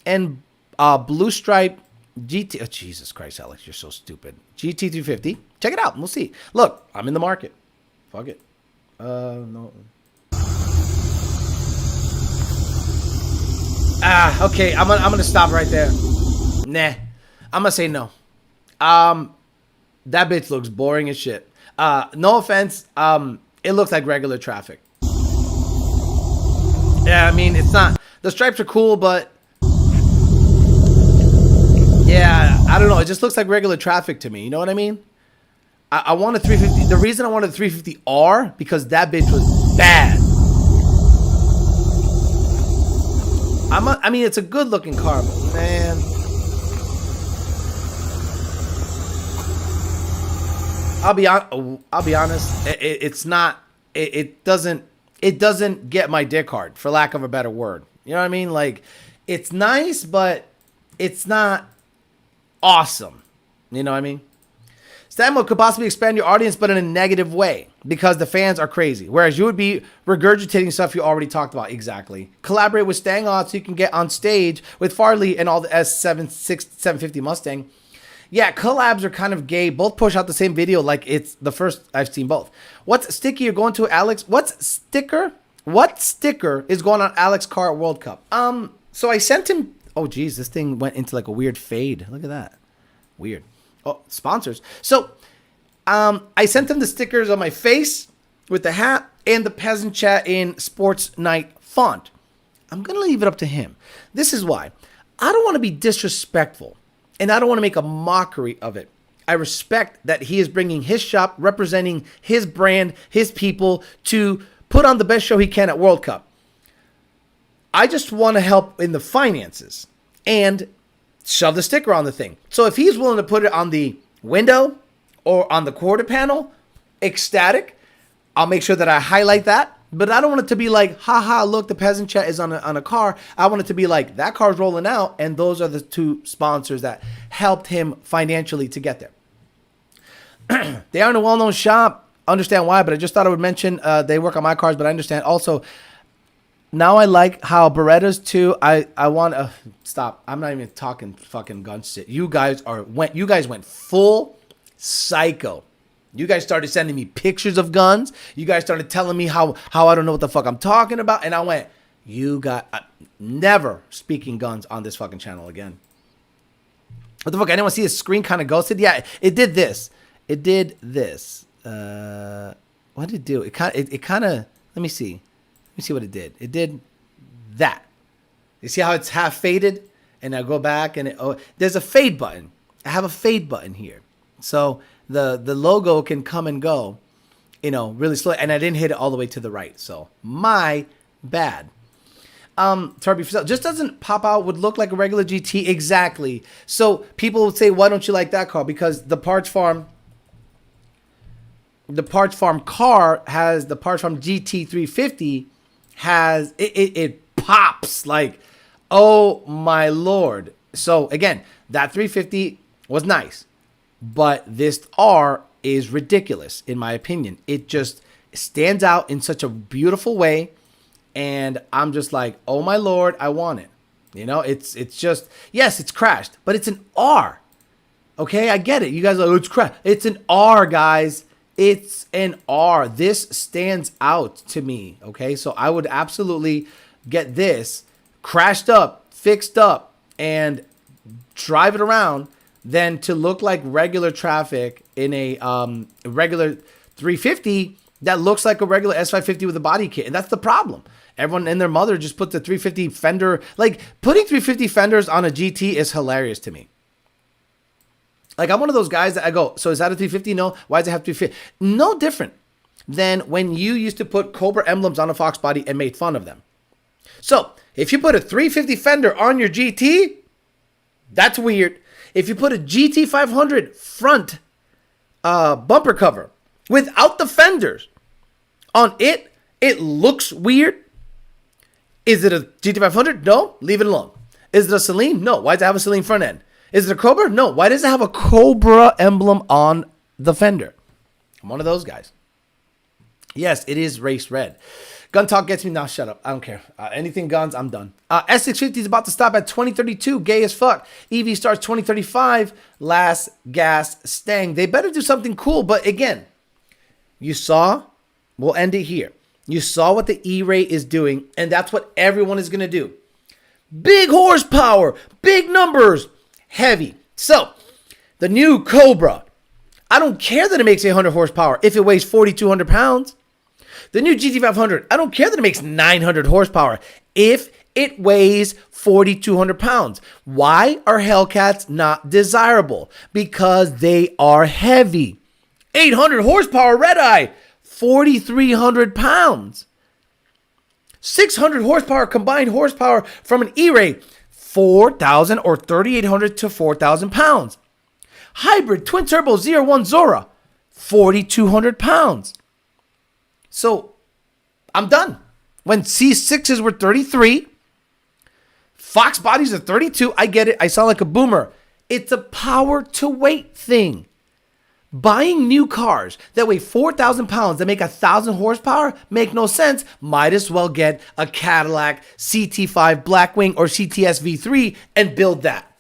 and blue stripe GT. Oh, Jesus Christ, Alex, you're so stupid. GT350. Check it out. We'll see. Look, I'm in the market. Fuck it. No. Okay. I'm gonna stop right there. Nah. I'm gonna say no. That bitch looks boring as shit. No offense. It looks like regular traffic. Yeah, I mean, it's not. The stripes are cool, but yeah, I don't know. It just looks like regular traffic to me. You know what I mean? I want a 350. The reason I wanted a 350R because that bitch was bad. I mean, it's a good looking car, but man. I'll be honest. It's not. It doesn't get my dick hard, for lack of a better word. You know what I mean? Like, it's nice, but it's not awesome. You know what I mean? Stanmo could possibly expand your audience, but in a negative way, because the fans are crazy. Whereas you would be regurgitating stuff you already talked about. Exactly. Collaborate with Stang so you can get on stage with Farley and all the S750 Mustang. Yeah, collabs are kind of gay. Both push out the same video like it's the first I've seen both. What sticker you're going to, Alex? What sticker is going on Alex car at World Cup? So I sent him. Oh, geez, this thing went into like a weird fade. Look at that. Weird. Oh, sponsors. So I sent him the stickers on my face with the hat and the peasant chat in Sports Night font. I'm going to leave it up to him. This is why. I don't want to be disrespectful. And I don't want to make a mockery of it. I respect that he is bringing his shop, representing his brand, his people, to put on the best show he can at World Cup. I just want to help in the finances and shove the sticker on the thing. So if he's willing to put it on the window or on the quarter panel, ecstatic. I'll make sure that I highlight that But I don't want it to be like, haha, look, the peasant chat is on a car. I want it to be like, that car's rolling out, and those are the two sponsors that helped him financially to get there. They aren't a well-known shop. Understand why, but I just thought I would mention they work on my cars, but I understand also. Now I like how Berettas too. I want to stop. I'm not even talking fucking gun shit. You guys went full psycho. You guys started sending me pictures of guns. You guys started telling me how I don't know what the fuck I'm talking about, and I went, you got never speaking guns on this fucking channel again. What the fuck? I didn't want to see his screen kind of ghosted. Yeah, it did this. It did this. What did it do? It kind of. Let me see. Let me see what it did. It did that. You see how it's half faded? And I go back and there's a fade button. I have a fade button here. So the logo can come and go, really slow. And I didn't hit it all the way to the right. So my bad. Turby just doesn't pop out, would look like a regular GT. Exactly. So people would say, why don't you like that car? Because the Parts Farm car has the Parts Farm GT350 has it pops like, oh my lord. So again, that 350 was nice, but this R is ridiculous in my opinion. It just stands out in such a beautiful way, and I'm just like, oh my lord, I want it. It's just, yes, it's crashed, but it's an R. Okay, I get it. You guys are like, oh, it's crashed. It's an R, guys. It's an R. This stands out to me, okay? So I would absolutely get this crashed up, fixed up, and drive it around than to look like regular traffic in a regular 350 that looks like a regular S550 with a body kit. And that's the problem. Everyone and their mother just put the 350 fender. Like, putting 350 fenders on a GT is hilarious to me. Like, I'm one of those guys that I go, so is that a 350? No. Why does it have 350? No different than when you used to put Cobra emblems on a Fox body and made fun of them. So, if you put a 350 fender on your GT, that's weird. If you put a GT500 front bumper cover without the fenders on it, it looks weird. Is it a GT500? No. Leave it alone. Is it a Celine? No. Why does it have a Celine front end? Is it a Cobra? No. Why does it have a Cobra emblem on the fender? I'm one of those guys. Yes, it is race red. Gun talk gets me now. Shut up. I don't care. Anything guns, I'm done. S650 is about to stop at 2032. Gay as fuck. EV starts 2035. Last gas Stang. They better do something cool. But again, you saw. We'll end it here. You saw what the E-Ray is doing, and that's what everyone is going to do. Big horsepower, big numbers. Heavy. So, the new Cobra. I don't care that it makes 800 horsepower if it weighs 4,200 pounds. The new GT500. I don't care that it makes 900 horsepower if it weighs 4,200 pounds. Why are Hellcats not desirable? Because they are heavy. 800 horsepower Red Eye. 4,300 pounds. 600 horsepower combined horsepower from an E-Ray. 4,000 or 3,800 to 4,000 pounds. Hybrid twin turbo ZR1 Zora, 4,200 pounds. So I'm done. When C6s were 33, Fox bodies are 32. I get it. I sound like a boomer. It's a power to weight thing. Buying new cars that weigh 4,000 pounds that make 1,000 horsepower make no sense. Might as well get a Cadillac CT5 Blackwing or CTS V3 and build that.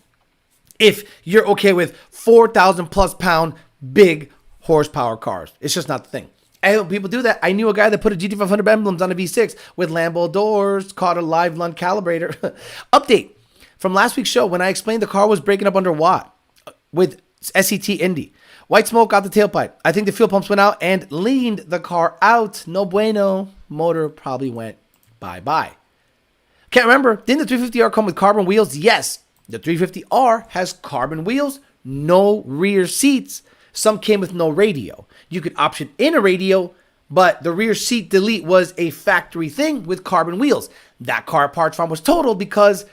If you're okay with 4,000 plus pound big horsepower cars. It's just not the thing. I hope people do that. I knew a guy that put a GT500 emblems on a V6 with Lambo doors, caught a live Lund calibrator. Update from last week's show when I explained the car was breaking up under Watt with SET Indy. White smoke out the tailpipe. I think the fuel pumps went out and leaned the car out. No bueno. Motor probably went bye-bye. Can't remember. Didn't the 350R come with carbon wheels? Yes. The 350R has carbon wheels, no rear seats. Some came with no radio. You could option in a radio, but the rear seat delete was a factory thing with carbon wheels. That car Parts Farm was totaled because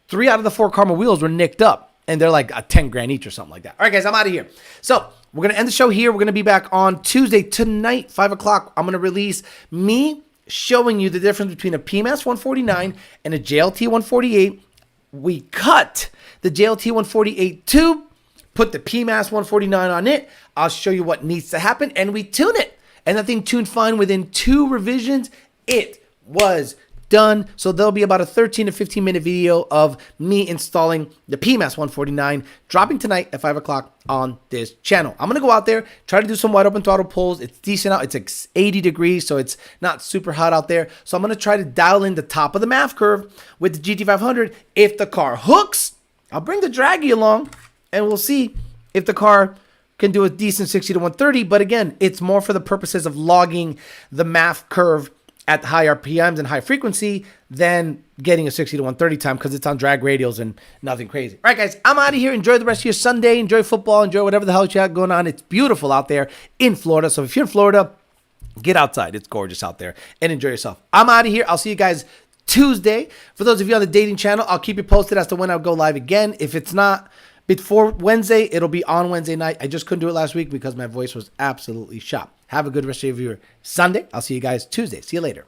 3 out of the 4 carbon wheels were nicked up. And they're like 10 grand each or something like that. All right, guys, I'm out of here. So we're going to end the show here. We're going to be back on Tuesday tonight, 5 o'clock. I'm going to release me showing you the difference between a PMAS 149 and a JLT 148. We cut the JLT 148 tube, put the PMAS 149 on it. I'll show you what needs to happen, and we tune it. And that thing tuned fine within 2 revisions. It was done. So there'll be about a 13 to 15 minute video of me installing the PMAS 149, dropping tonight at 5 o'clock on this channel. I'm going to go out there, try to do some wide open throttle pulls. It's decent out. It's like 80 degrees, so it's not super hot out there. So I'm going to try to dial in the top of the MAF curve with the GT500. If the car hooks, I'll bring the Dragy along, and we'll see if the car can do a decent 60 to 130. But again, it's more for the purposes of logging the MAF curve at high RPMs and high frequency than getting a 60 to 130 time, because it's on drag radials and nothing crazy. All right, guys, I'm out of here. Enjoy the rest of your Sunday. Enjoy football. Enjoy whatever the hell you got going on. It's beautiful out there in Florida. So if you're in Florida, get outside. It's gorgeous out there, and enjoy yourself. I'm out of here. I'll see you guys Tuesday. For those of you on the dating channel, I'll keep you posted as to when I'll go live again. If it's not before Wednesday, it'll be on Wednesday night. I just couldn't do it last week because my voice was absolutely shot. Have a good rest of your Sunday. I'll see you guys Tuesday. See you later.